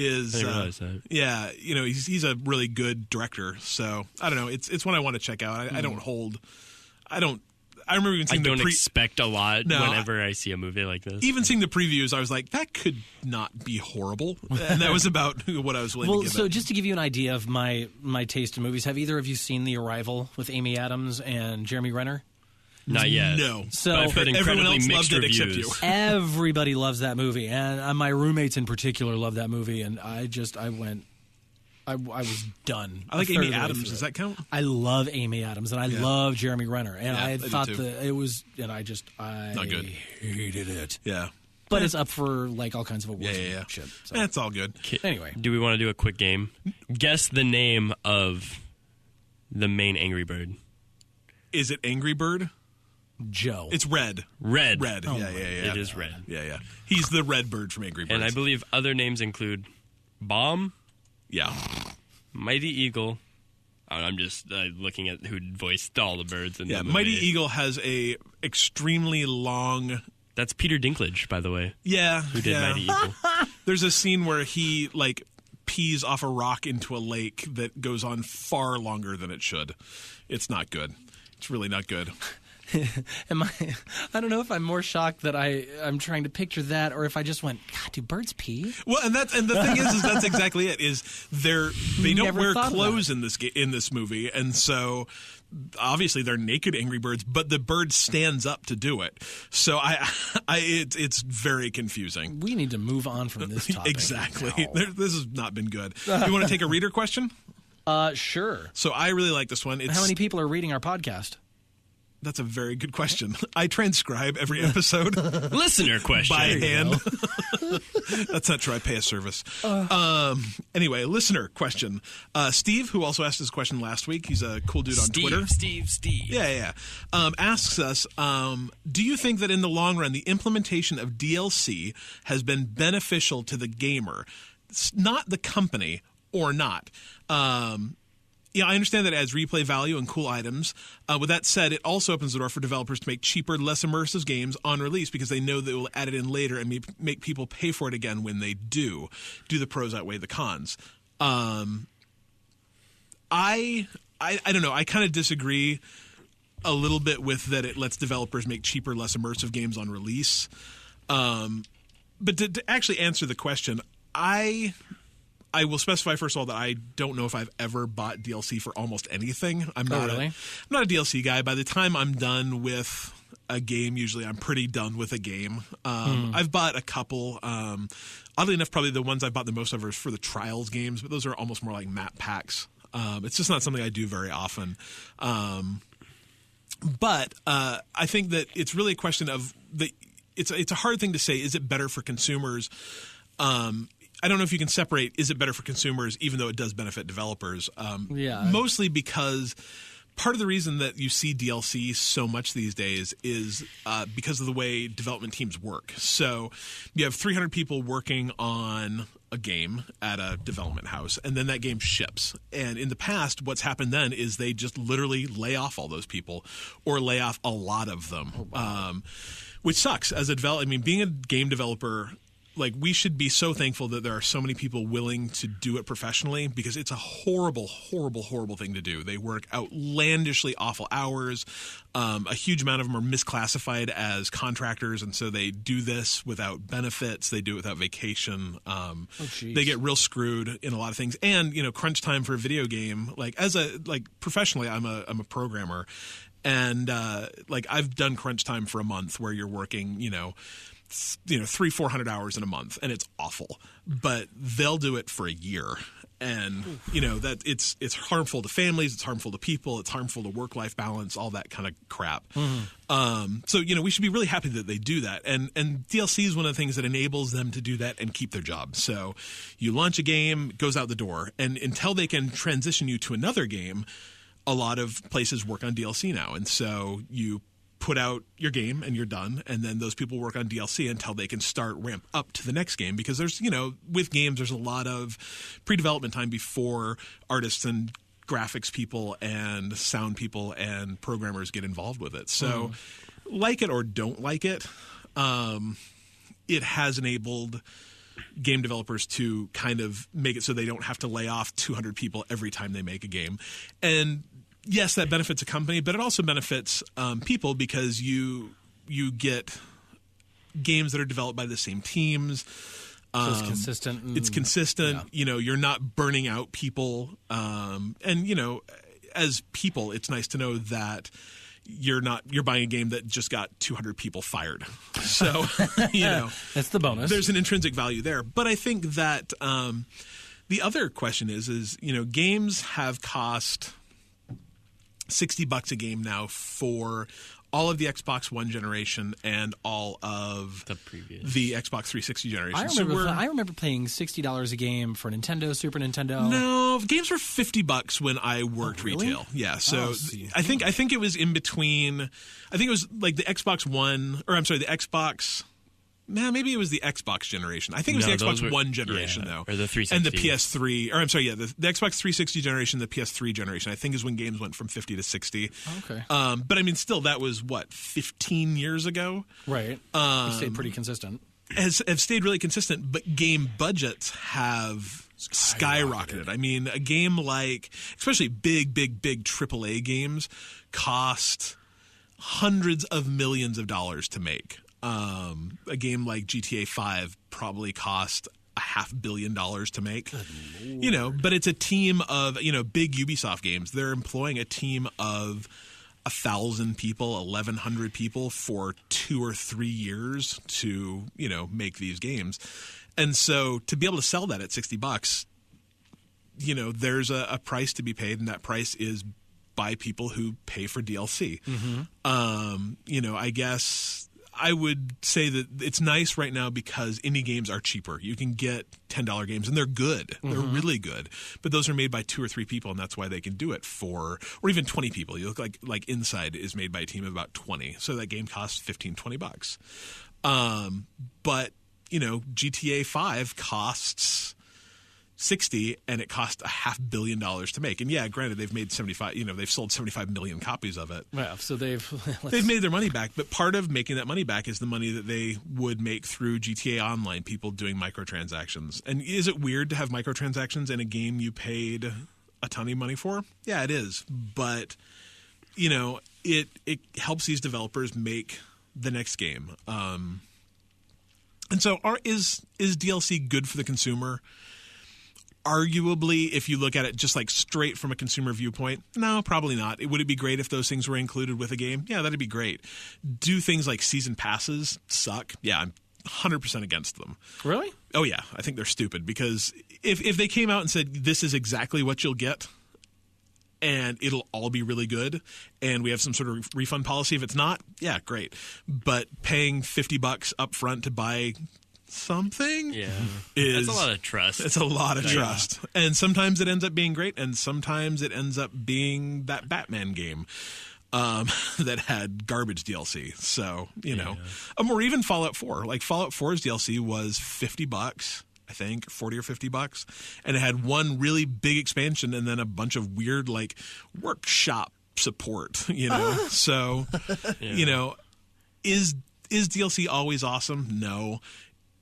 I didn't realize that. Yeah, he's a really good director. So I don't know. It's one I want to check out. I don't I remember even seeing don't expect a lot No, whenever I see a movie like this. even seeing the previews, I was like, that could not be horrible. And that was about what I was willing to give it. Just to give you an idea of my taste in movies, have either of you seen The Arrival with Amy Adams and Jeremy Renner? Not yet. No. So but I've heard everyone incredibly else mixed loved it except reviews. you. Everybody loves that movie, and my roommates in particular love that movie, and I was done. I like a third Amy of the way Adams. through Does it. that count? I love Amy Adams, and I love Jeremy Renner, and Yeah, I I do thought too. that it was, and I Not good. hated it. Yeah. But it's up for like all kinds of awards Yeah. and shit. So. That's all good. Anyway, Do we want to do a quick game? Guess the name of the main Angry Bird. Is it Angry Bird? Joe. It's Red. Red. Red. Yeah. It is Red. Yeah. He's the Red Bird from Angry Birds. And I believe other names include Bomb, Yeah. Mighty Eagle. I'm just looking at who voiced all the birds in the movie. Mighty Eagle has a extremely long. That's Peter Dinklage, by the way, Yeah. who did Mighty Eagle. There's a scene where he pees off a rock into a lake that goes on far longer than it should. It's not good. It's really not good. I don't know if I'm more shocked that I'm trying to picture that, or if I just went, God, do birds pee? Well, and the thing is that's exactly it. Is they don't Never wear thought of clothes in this movie, and so obviously they're naked Angry Birds, but the bird stands up to do it. So it's very confusing. We need to move on from this topic. Exactly. Now. This has not been good. You want to take a reader question? Sure. So I really like this one. How many people are reading our podcast? That's a very good question. I transcribe every episode Listener question. by hand. That's not true. I pay a service. Anyway, listener question. Steve, who also asked this question last week, he's a cool dude on Twitter. Steve. Yeah. Asks us, do you think that in the long run, the implementation of DLC has been beneficial to the gamer, not the company, or not? Yeah, I understand that it adds replay value and cool items. With that said, it also opens the door for developers to make cheaper, less immersive games on release because they know they will add it in later and make people pay for it again when they do. Do the pros outweigh the cons? I don't know. I kind of disagree a little bit with that it lets developers make cheaper, less immersive games on release. But to actually answer the question, I will specify, first of all, that I don't know if I've ever bought DLC for almost anything. I'm not a DLC guy. By the time I'm done with a game, usually I'm pretty done with a game. I've bought a couple. Oddly enough, probably the ones I've bought the most of are for the Trials games, but those are almost more like map packs. It's just not something I do very often. But I think that it's really a question of it's a hard thing to say. Is it better for consumers? I don't know if you can separate, is it better for consumers, even though it does benefit developers? Mostly because part of the reason that you see DLC so much these days is because of the way development teams work. So you have 300 people working on a game at a development house, and then that game ships. And in the past, what's happened then is they just literally lay off all those people or lay off a lot of them, which sucks. As a developer, I mean, being a game developer, we should be so thankful that there are so many people willing to do it professionally because it's a horrible, horrible, horrible thing to do. They work outlandishly awful hours. A huge amount of them are misclassified as contractors, and so they do this without benefits. They do it without vacation. They get real screwed in a lot of things. And, crunch time for a video game, professionally, I'm a programmer. And, I've done crunch time for a month where you're working, 300-400 hours in a month, and it's awful, but they'll do it for a year. And that it's harmful to families, it's harmful to people, it's harmful to work-life balance, all that kind of crap. So we should be really happy that they do that, and DLC is one of the things that enables them to do that and keep their job. So you launch a game, it goes out the door, and until they can transition you to another game, a lot of places work on DLC now. And so you put out your game and you're done, and then those people work on DLC until they can ramp up to the next game, because there's with games there's a lot of pre-development time before artists and graphics people and sound people and programmers get involved with it. So like it or don't like it, it has enabled game developers to kind of make it so they don't have to lay off 200 people every time they make a game. And yes, that benefits a company, but it also benefits people because you get games that are developed by the same teams. So it's consistent. It's consistent. Yeah. You're not burning out people. And, as people, it's nice to know that you're buying a game that just got 200 people fired. So, that's the bonus. There's an intrinsic value there. But I think that the other question is games have cost $60 a game now for all of the Xbox One generation and all of the Xbox 360 generation. I remember paying $60 a game for Nintendo, Super Nintendo. No, games were $50 when I worked retail. Yeah, so I think it was in between. I think it was like the Xbox One, or I'm sorry, the Xbox. Nah, maybe it was the Xbox generation. I think it was the Xbox One generation, though. Or the 360. And the PS3. Or I'm sorry, the Xbox 360 generation, the PS3 generation, I think is when games went from 50 to 60. Okay. But I mean, still, that was, 15 years ago? Right. It stayed pretty consistent. Have stayed really consistent, but game budgets have skyrocketed. I mean, a game like, especially big AAA games, cost hundreds of millions of dollars to make. A game like GTA 5 probably cost $500 million to make. But it's a team of, big Ubisoft games. They're employing a team of 1,000 people, 1,100 people for 2 or 3 years to, make these games. And so to be able to sell that at $60, there's a price to be paid, and that price is by people who pay for DLC. Mm-hmm. I guess I would say that it's nice right now because indie games are cheaper. You can get $10 games, and they're good. Mm-hmm. They're really good. But those are made by 2 or 3 people, and that's why they can do it or even 20 people. You look like Inside is made by a team of about 20. So that game costs $15, $20. But, GTA 5 costs $60, and it cost $500 million to make. And yeah, granted, they've made 75. They've sold 75 million copies of it. Well, so they've made their money back. But part of making that money back is the money that they would make through GTA Online, people doing microtransactions. And is it weird to have microtransactions in a game you paid a ton of money for? Yeah, it is. But it helps these developers make the next game. And so, is DLC good for the consumer? Arguably, if you look at it just like straight from a consumer viewpoint, no, probably not. Would it be great if those things were included with a game? Yeah, that'd be great. Do things like season passes suck? Yeah, I'm 100% against them. Really? Oh, yeah. I think they're stupid because if they came out and said, this is exactly what you'll get and it'll all be really good and we have some sort of refund policy if it's not, yeah, great. But paying $50 up front to buy something that's a lot of trust. It's a lot of trust. And sometimes it ends up being great, and sometimes it ends up being that Batman game that had garbage DLC. So, or even Fallout 4. Like Fallout 4's DLC was $50, I think, $40 or $50, and it had one really big expansion and then a bunch of weird workshop support, So, is DLC always awesome? No.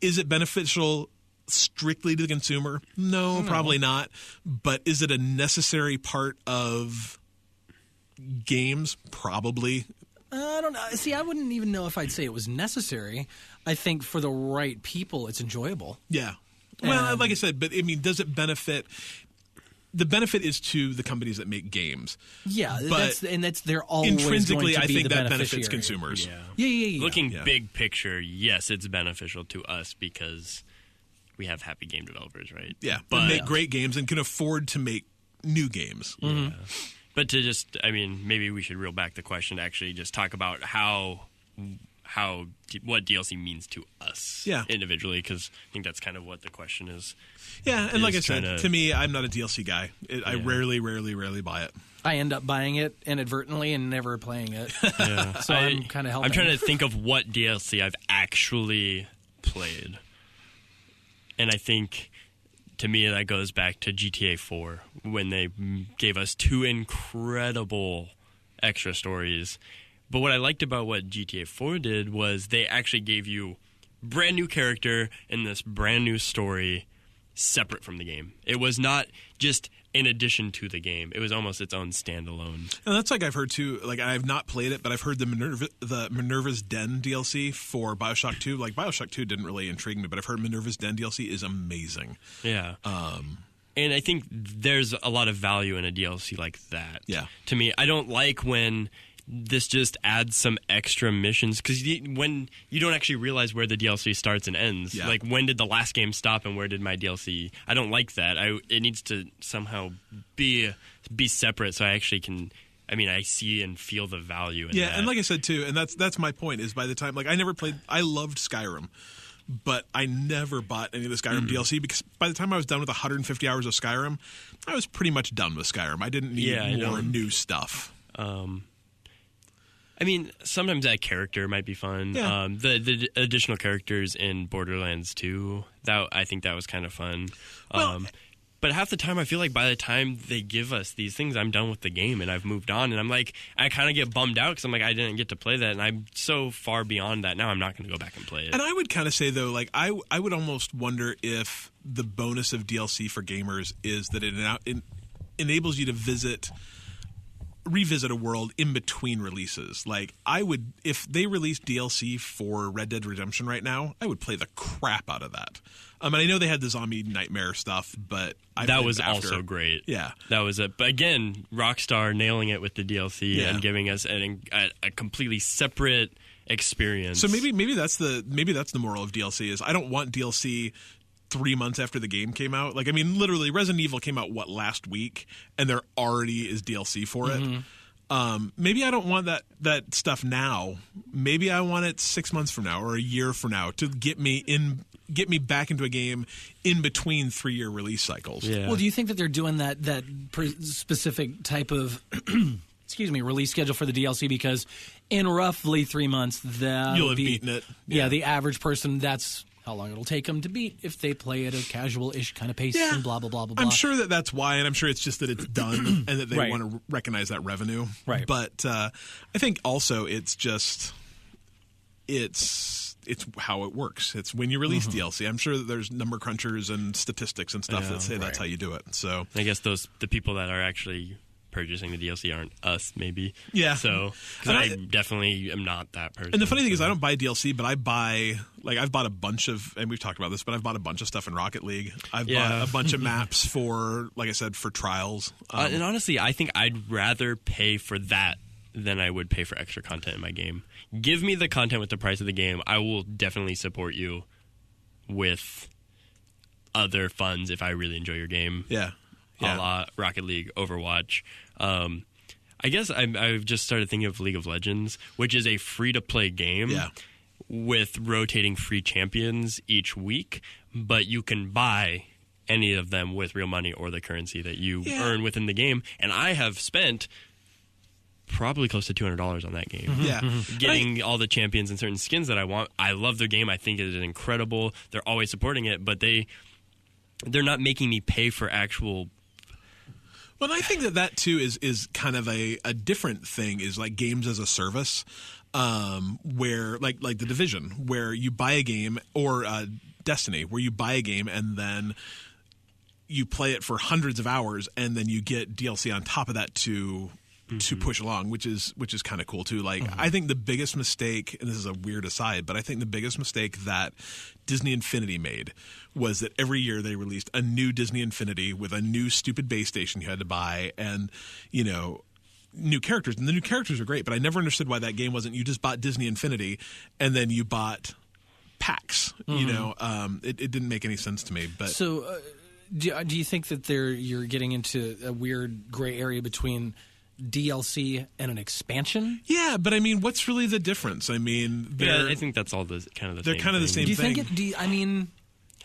Is it beneficial strictly to the consumer? No, probably not. But is it a necessary part of games? Probably. I don't know. See, I wouldn't even know if I'd say it was necessary. I think for the right people, it's enjoyable. Yeah. Well, like I said, but I mean, does it benefit? The benefit is to the companies that make games. Yeah, but they're always intrinsically, going to be I think the that benefits consumers. Yeah. Looking big picture, yes, it's beneficial to us because we have happy game developers, right? Yeah, but make great games and can afford to make new games. Mm-hmm. Yeah. But to just, maybe we should reel back the question to actually just talk about what DLC means to us individually, because I think that's kind of what the question is. Yeah, and like I said, to me, I'm not a DLC guy. I rarely buy it. I end up buying it inadvertently and never playing it. Yeah. So I'm kind of helping. I'm trying to think of what DLC I've actually played. And I think, to me, that goes back to GTA 4, when they gave us 2 incredible extra stories. But what I liked about what GTA 4 did was they actually gave you brand new character in this brand new story, separate from the game. It was not just in addition to the game. It was almost its own standalone. And that's like I've heard too. Like I've not played it, but I've heard the Minerva's Den DLC for BioShock 2. Like BioShock 2 didn't really intrigue me, but I've heard Minerva's Den DLC is amazing. Yeah. And I think there's a lot of value in a DLC like that. Yeah. To me, I don't like when this just adds some extra missions, because when you don't actually realize where the DLC starts and ends. Yeah. Like, when did the last game stop and where did my DLC? I don't like that. It needs to somehow be separate, so I actually can. I mean, I see and feel the value in that. Yeah, and like I said too, and that's my point. Is by the time I never played, I loved Skyrim, but I never bought any of the Skyrim DLC, because by the time I was done with 150 hours of Skyrim, I was pretty much done with Skyrim. I didn't need more new stuff. I mean, sometimes that character might be fun. Yeah. The additional characters in Borderlands 2, I think that was kind of fun. Well, but half the time, I feel like by the time they give us these things, I'm done with the game and I've moved on. And I'm like, I kind of get bummed out because I'm like, I didn't get to play that. And I'm so far beyond that now, I'm not going to go back and play it. And I would kind of say, though, like I would almost wonder if the bonus of DLC for gamers is that it enables you to revisit a world in between releases. Like, I would, if they released DLC for Red Dead Redemption right now, I would play the crap out of that. And I know they had the Zombie Nightmare stuff, but that was also great. Yeah, that was it. But again, Rockstar nailing it with the DLC and giving us a completely separate experience. So maybe that's the moral of DLC is I don't want DLC 3 months after the game came out. Like, I mean, literally, Resident Evil came out, last week, and there already is DLC for it. Maybe I don't want that stuff now. Maybe I want it 6 months from now or a year from now to get me back into a game in between 3-year release cycles. Yeah. Well, do you think that they're doing that specific type of release schedule for the DLC because in roughly 3 months you'll have beaten it? Yeah, the average person, that's how long it'll take them to beat if they play at a casual-ish kind of pace and blah, blah, blah, blah, blah. I'm sure that's why, and I'm sure it's just that it's done and that they want to recognize that revenue. Right. But I think also it's how it works. It's when you release DLC. I'm sure that there's number crunchers and statistics and stuff that say that's how you do it. So I guess the people that are actually purchasing the DLC aren't us, maybe. Yeah. So, because I definitely am not that person. And the funny thing is, I don't buy DLC, but I buy, I've bought a bunch of, and we've talked about this, but I've bought a bunch of stuff in Rocket League. I've bought a bunch of maps for, like I said, for trials. And honestly, I think I'd rather pay for that than I would pay for extra content in my game. Give me the content with the price of the game. I will definitely support you with other funds if I really enjoy your game. Yeah. A la Rocket League, Overwatch. I guess I've just started thinking of League of Legends, which is a free-to-play game with rotating free champions each week, but you can buy any of them with real money or the currency that you earn within the game. And I have spent probably close to $200 on that game. Getting all the champions and certain skins that I want. I love their game. I think it is incredible. They're always supporting it, but they're not making me pay for actual. Well, I think that too is kind of a different thing, is like games as a service, where like the Division, where you buy a game, or Destiny, where you buy a game and then you play it for hundreds of hours, and then you get DLC on top of that to push along, which is kind of cool too. Like, I think the biggest mistake, and this is a weird aside, but I think the biggest mistake that Disney Infinity made was that every year they released a new Disney Infinity with a new stupid base station you had to buy, and new characters. And the new characters are great, but I never understood why that game wasn't, you just bought Disney Infinity and then you bought packs. It didn't make any sense to me. But so do you think that you're getting into a weird gray area between DLC and an expansion? Yeah, but I mean, what's really the difference? I mean, I think that's all they're kind of the same thing. Do you think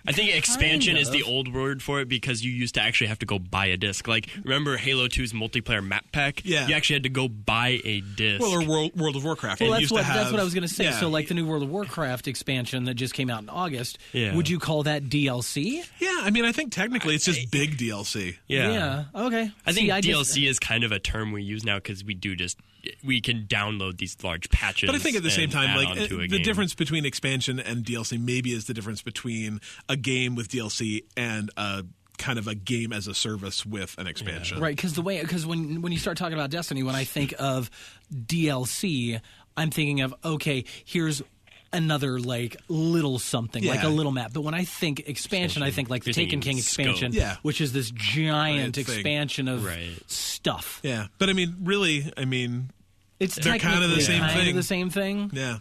I think expansion is the old word for it, because you used to actually have to go buy a disc. Like, remember Halo 2's multiplayer map pack? Yeah. You actually had to go buy a disc. Well, or World of Warcraft. Well, that's what I was going to say. Yeah. So, like the new World of Warcraft expansion that just came out in August, would you call that DLC? Yeah, I mean, I think technically it's just big DLC. Yeah. Okay. I think DLC is kind of a term we use now because we do just we can download these large patches. But I think at the same time, like the difference between expansion and DLC maybe is the difference between a game with DLC and a kind of a game as a service with an expansion. Right, because when you start talking about Destiny, when I think of DLC, I'm thinking of, okay, here's another like little something, like a little map. But when I think expansion, I think like the Taken King expansion, which is this giant expansion of stuff. Yeah, but I mean, really, it's they're kind of the same thing. The same thing. Yeah.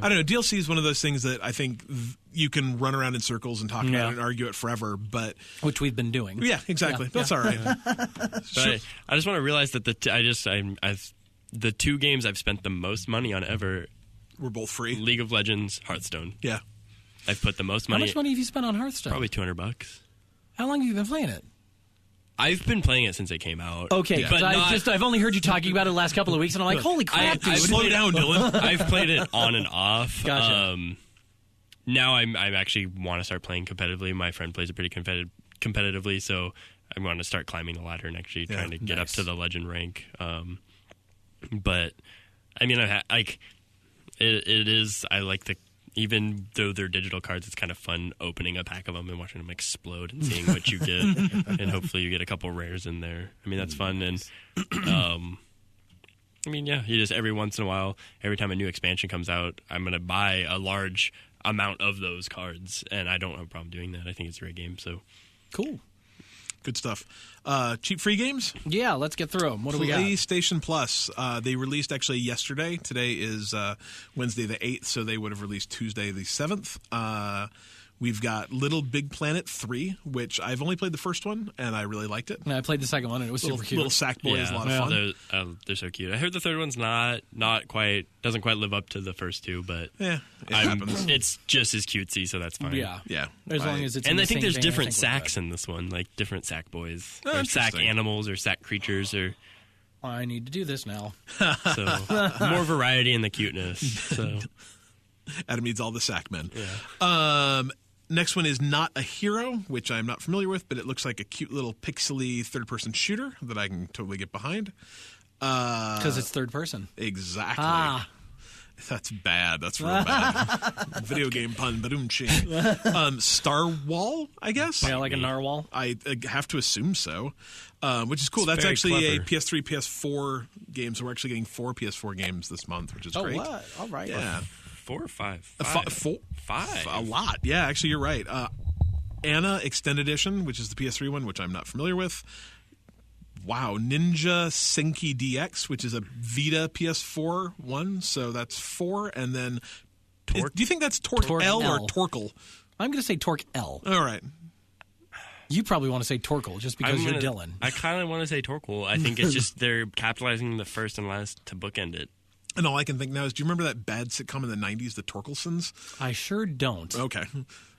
I don't know. DLC is one of those things that I think you can run around in circles and talk about it and argue it forever, but which we've been doing. Yeah, exactly. That's all right. Sure. I just want to realize that the two games I've spent the most money on ever were both free. League of Legends, Hearthstone. Yeah. I've put the most money. How much money have you spent on Hearthstone? Probably $200. How long have you been playing it? I've been playing it since it came out. Okay, but I've only heard you talking about it the last couple of weeks, and I'm like, holy crap, dude. Slow down, Dylan. I've played it on and off. Gotcha. Now I actually want to start playing competitively. My friend plays it pretty competitively, so I want to start climbing the ladder and actually trying to get up to the legend rank. But I mean, it is. I like even though they're digital cards, it's kind of fun opening a pack of them and watching them explode and seeing what you get, and hopefully you get a couple rares in there. I mean, that's fun, and you just every once in a while, every time a new expansion comes out, I'm going to buy a large amount of those cards, and I don't have a problem doing that. I think it's a great game. So cool. Good stuff. Cheap free games? Yeah, let's get through them. What do we got? PlayStation Plus. They released actually yesterday. Today is Wednesday the 8th, so they would have released Tuesday the 7th. We've got Little Big Planet 3, which I've only played the first one, and I really liked it. Yeah, I played the second one, and it was super cute. Little Sackboy is a lot of fun. They're so cute. I heard the third one's not quite, doesn't quite live up to the first two, but it happens. It's just as cutesy, so that's fine. Yeah. As long as it's and in I think the there's same different vein, sacks in this one, like different sack boys, Oh, or sack animals, or sack creatures, or I need to do this now. So more variety in the cuteness. So Adam needs all the sack men. Yeah. Next one is Not a Hero, which I'm not familiar with, but it looks like a cute little pixely third-person shooter that I can totally get behind. Because it's third person. Exactly. That's bad. That's real bad. Video game pun, badoom-ching. Star Wall, I guess? Yeah, like a narwhal? I have to assume so, which is cool. It's That's actually clever. a PS3, PS4 game, so we're actually getting 4 PS4 games this month, which is great. Oh, what? All right. Yeah. 4 or 5? Five. A lot. Yeah, actually, you're right. Anna Extended Edition, which is the PS3 one, which I'm not familiar with. Wow. Ninja Senki DX, which is a Vita PS4 one. So that's 4. And then, do you think that's Torque L or Torkel? I'm going to say Torque L. All right. You probably want to say Torkel just because you're Dylan. I kind of want to say Torkel. I think it's just they're capitalizing the first and last to bookend it. And all I can think now is, do you remember that bad sitcom in the 90s, The Torkelsons? I sure don't. Okay.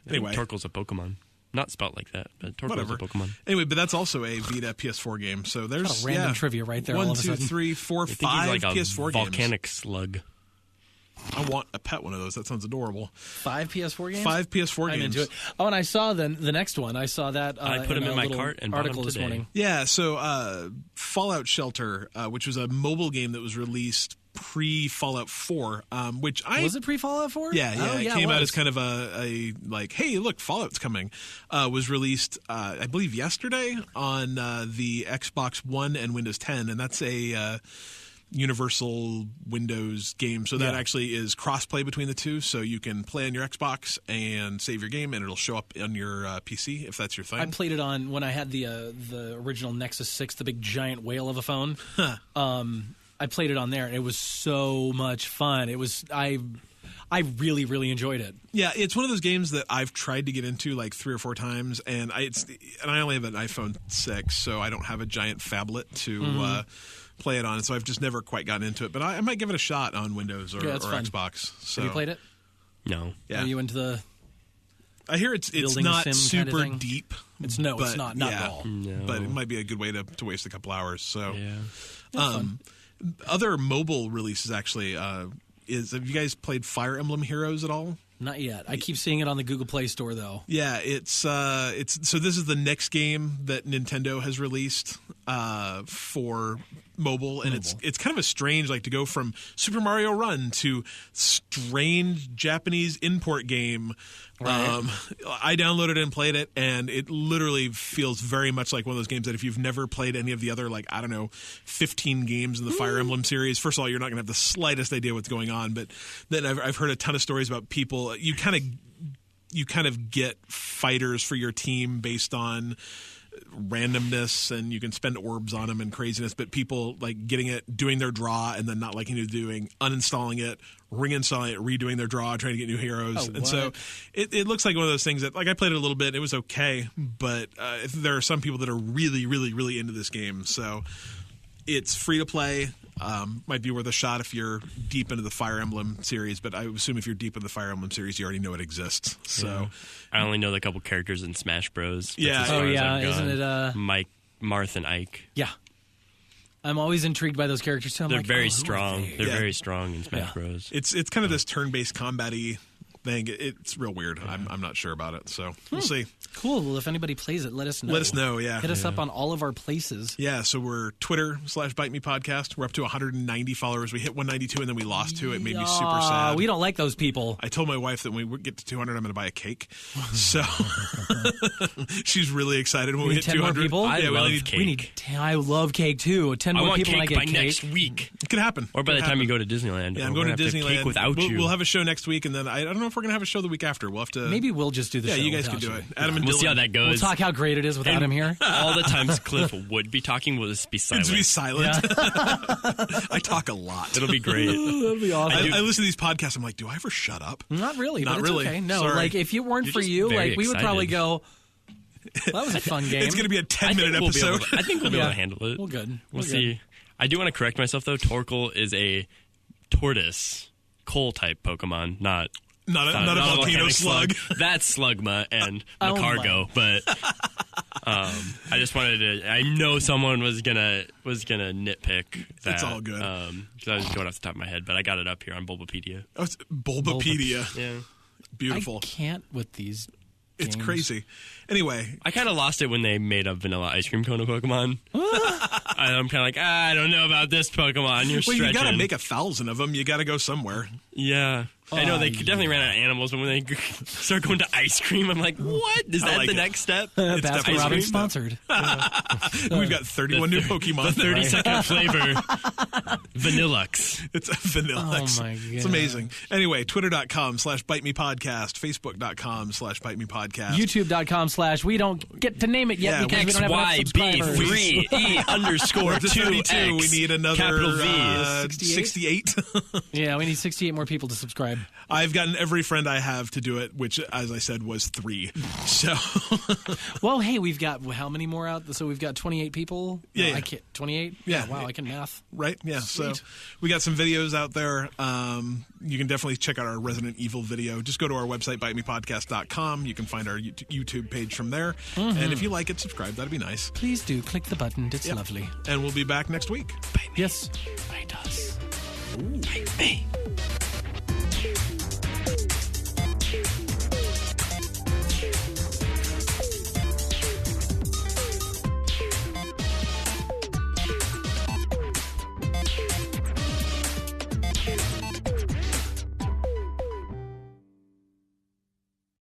Anyway. Torkel's a Pokemon. Not spelled like that, but Torkel's a Pokemon. Anyway, but that's also a Vita PS4 game. So there's random trivia right there. 1, 2, 3, 4, 5 like PS4 games. Volcanic slug. I want a pet one of those. That sounds adorable. 5 PS4 games? 5 PS4 I'm games. into it. Oh, and I saw the next one. I saw that. I put them in my cart and bought article them this today. morning. Yeah, so Fallout Shelter, which was a mobile game that was released pre-Fallout 4, which Was it pre-Fallout 4? Yeah, it came out as kind of a like, hey, look, Fallout's coming. Was released, I believe, yesterday on the Xbox One and Windows 10, and that's a Universal Windows game. So that actually is cross-play between the two, so you can play on your Xbox and save your game, and it'll show up on your PC if that's your thing. I played it on when I had the original Nexus 6, the big giant whale of a phone. I played it on there, and it was so much fun. It was I really, really enjoyed it. Yeah, it's one of those games that I've tried to get into like 3 or 4 times, and I only have an iPhone 6, so I don't have a giant phablet to play it on, so I've just never quite gotten into it. But I might give it a shot on Windows or Xbox. So. Have you played it? No. Yeah. Are you into the? I hear it's not super kind of thing? deep. It's not at all. No. But it might be a good way to waste a couple hours. So, Yeah. Other mobile releases actually have you guys played Fire Emblem Heroes at all? Not yet. I keep seeing it on the Google Play Store though. Yeah, it's so this is the next game that Nintendo has released. for mobile, and it's kind of a strange, like, to go from Super Mario Run to strange Japanese import game. Right. I downloaded it and played it, and it literally feels very much like one of those games that if you've never played any of the other, like, I don't know, 15 games in the Fire Emblem series, first of all, you're not going to have the slightest idea what's going on, but then I've heard a ton of stories about people. You kind of get fighters for your team based on randomness, and you can spend orbs on them and craziness, but people like getting it, doing their draw, and then not liking it, uninstalling it, reinstalling it, redoing their draw, trying to get new heroes. And so it looks like one of those things that, like, I played it a little bit, it was okay, but there are some people that are really, really, really into this game. So it's free to play. Might be worth a shot if you're deep into the Fire Emblem series, but I assume if you're deep in the Fire Emblem series, you already know it exists. So I only know the couple characters in Smash Bros. Yeah. Isn't it Mike, Marth, and Ike? Yeah. I'm always intrigued by those characters too. They're very strong. They're very strong in Smash Bros. It's kind of this turn-based combat-y thing. It's real weird. I'm not sure about it, so we'll see. Cool. Well, if anybody plays it, let us know. Let us know, yeah. Hit us up on all of our places. Yeah, so we're Twitter/Bite Me Podcast. We're up to 190 followers. We hit 192, and then we lost 2. It made me super sad. We don't like those people. I told my wife that when we get to 200, I'm going to buy a cake. So she's really excited when we hit 10 200. more people? I love cake. We need I love cake, too. 10 more people and I cake get by cake. next week. It could happen. Or by the time you go to Disneyland. Yeah, I'm going to Disneyland. Cake without you. We'll have a show next week, and then I don't know if we're going to have a show the week after. We'll have to. Maybe we'll just do the show. Yeah, you guys without can do you. it. Adam and We'll Dylan. see how that goes. We'll talk how great it is without him here. All the times Cliff would be talking will just be silent. It's be silent. I talk a lot. It'll be great. That'd be awesome. I listen to these podcasts. I'm like, do I ever shut up? Not really. Not but it's really. Okay. No, Sorry. like if it weren't You're for just you, very like we would probably go. Well, that was a fun game. It's going to be a 10-minute We'll be able episode. to- I think we'll be able to handle it. Well, good. We'll see. I do want to correct myself, though. Torkoal is a tortoise, coal-type Pokemon, not Not a volcano volcanic slug. That's Slugma and Oh Macargo, but I just wanted to. I know someone was gonna nitpick that. It's all good. Because I was going off the top of my head, but I got it up here on Bulbapedia. Oh, it's Bulbapedia. Yeah, Beautiful. I can't with these. It's games. crazy. Anyway, I kind of lost it when they made a vanilla ice cream cone of Pokemon. I'm kind of like, I don't know about this Pokemon. You're well, stretching. you got to make 1,000 of them. You got to go somewhere. Yeah. I know they definitely ran out of animals, but when they start going to ice cream, I'm like, what? Is that like the it. next step? It's Baskin definitely Robbins ice sponsored. We've got 31 new Pokemon. The 30-second flavor, Vanillux. It's a vanilla. Oh, my It's God. amazing. Anyway, twitter.com/Bite Me Podcast, Facebook.com/Bite Me Podcast. YouTube.com/ we don't get to name it yet Yeah, because we don't have enough subscribers. XYB3E_2X. We're to 32. We need another Capital V. 68. Yeah, we need 68 more people to subscribe. I've gotten every friend I have to do it, which, as I said, was 3. So, Well, hey, we've got how many more out? So we've got 28 people. Yeah, No, yeah. I can't. 28. Yeah. Wow, I can math. right? Yeah. So Sweet. we got some videos out there. You can definitely check out our Resident Evil video. Just go to our website, bitemepodcast.com. You can find our YouTube page from there. And if you like it, subscribe. That'd be nice. Please do click the button. It's Yep. lovely. And we'll be back next week. Yes. Bite us. Bite me.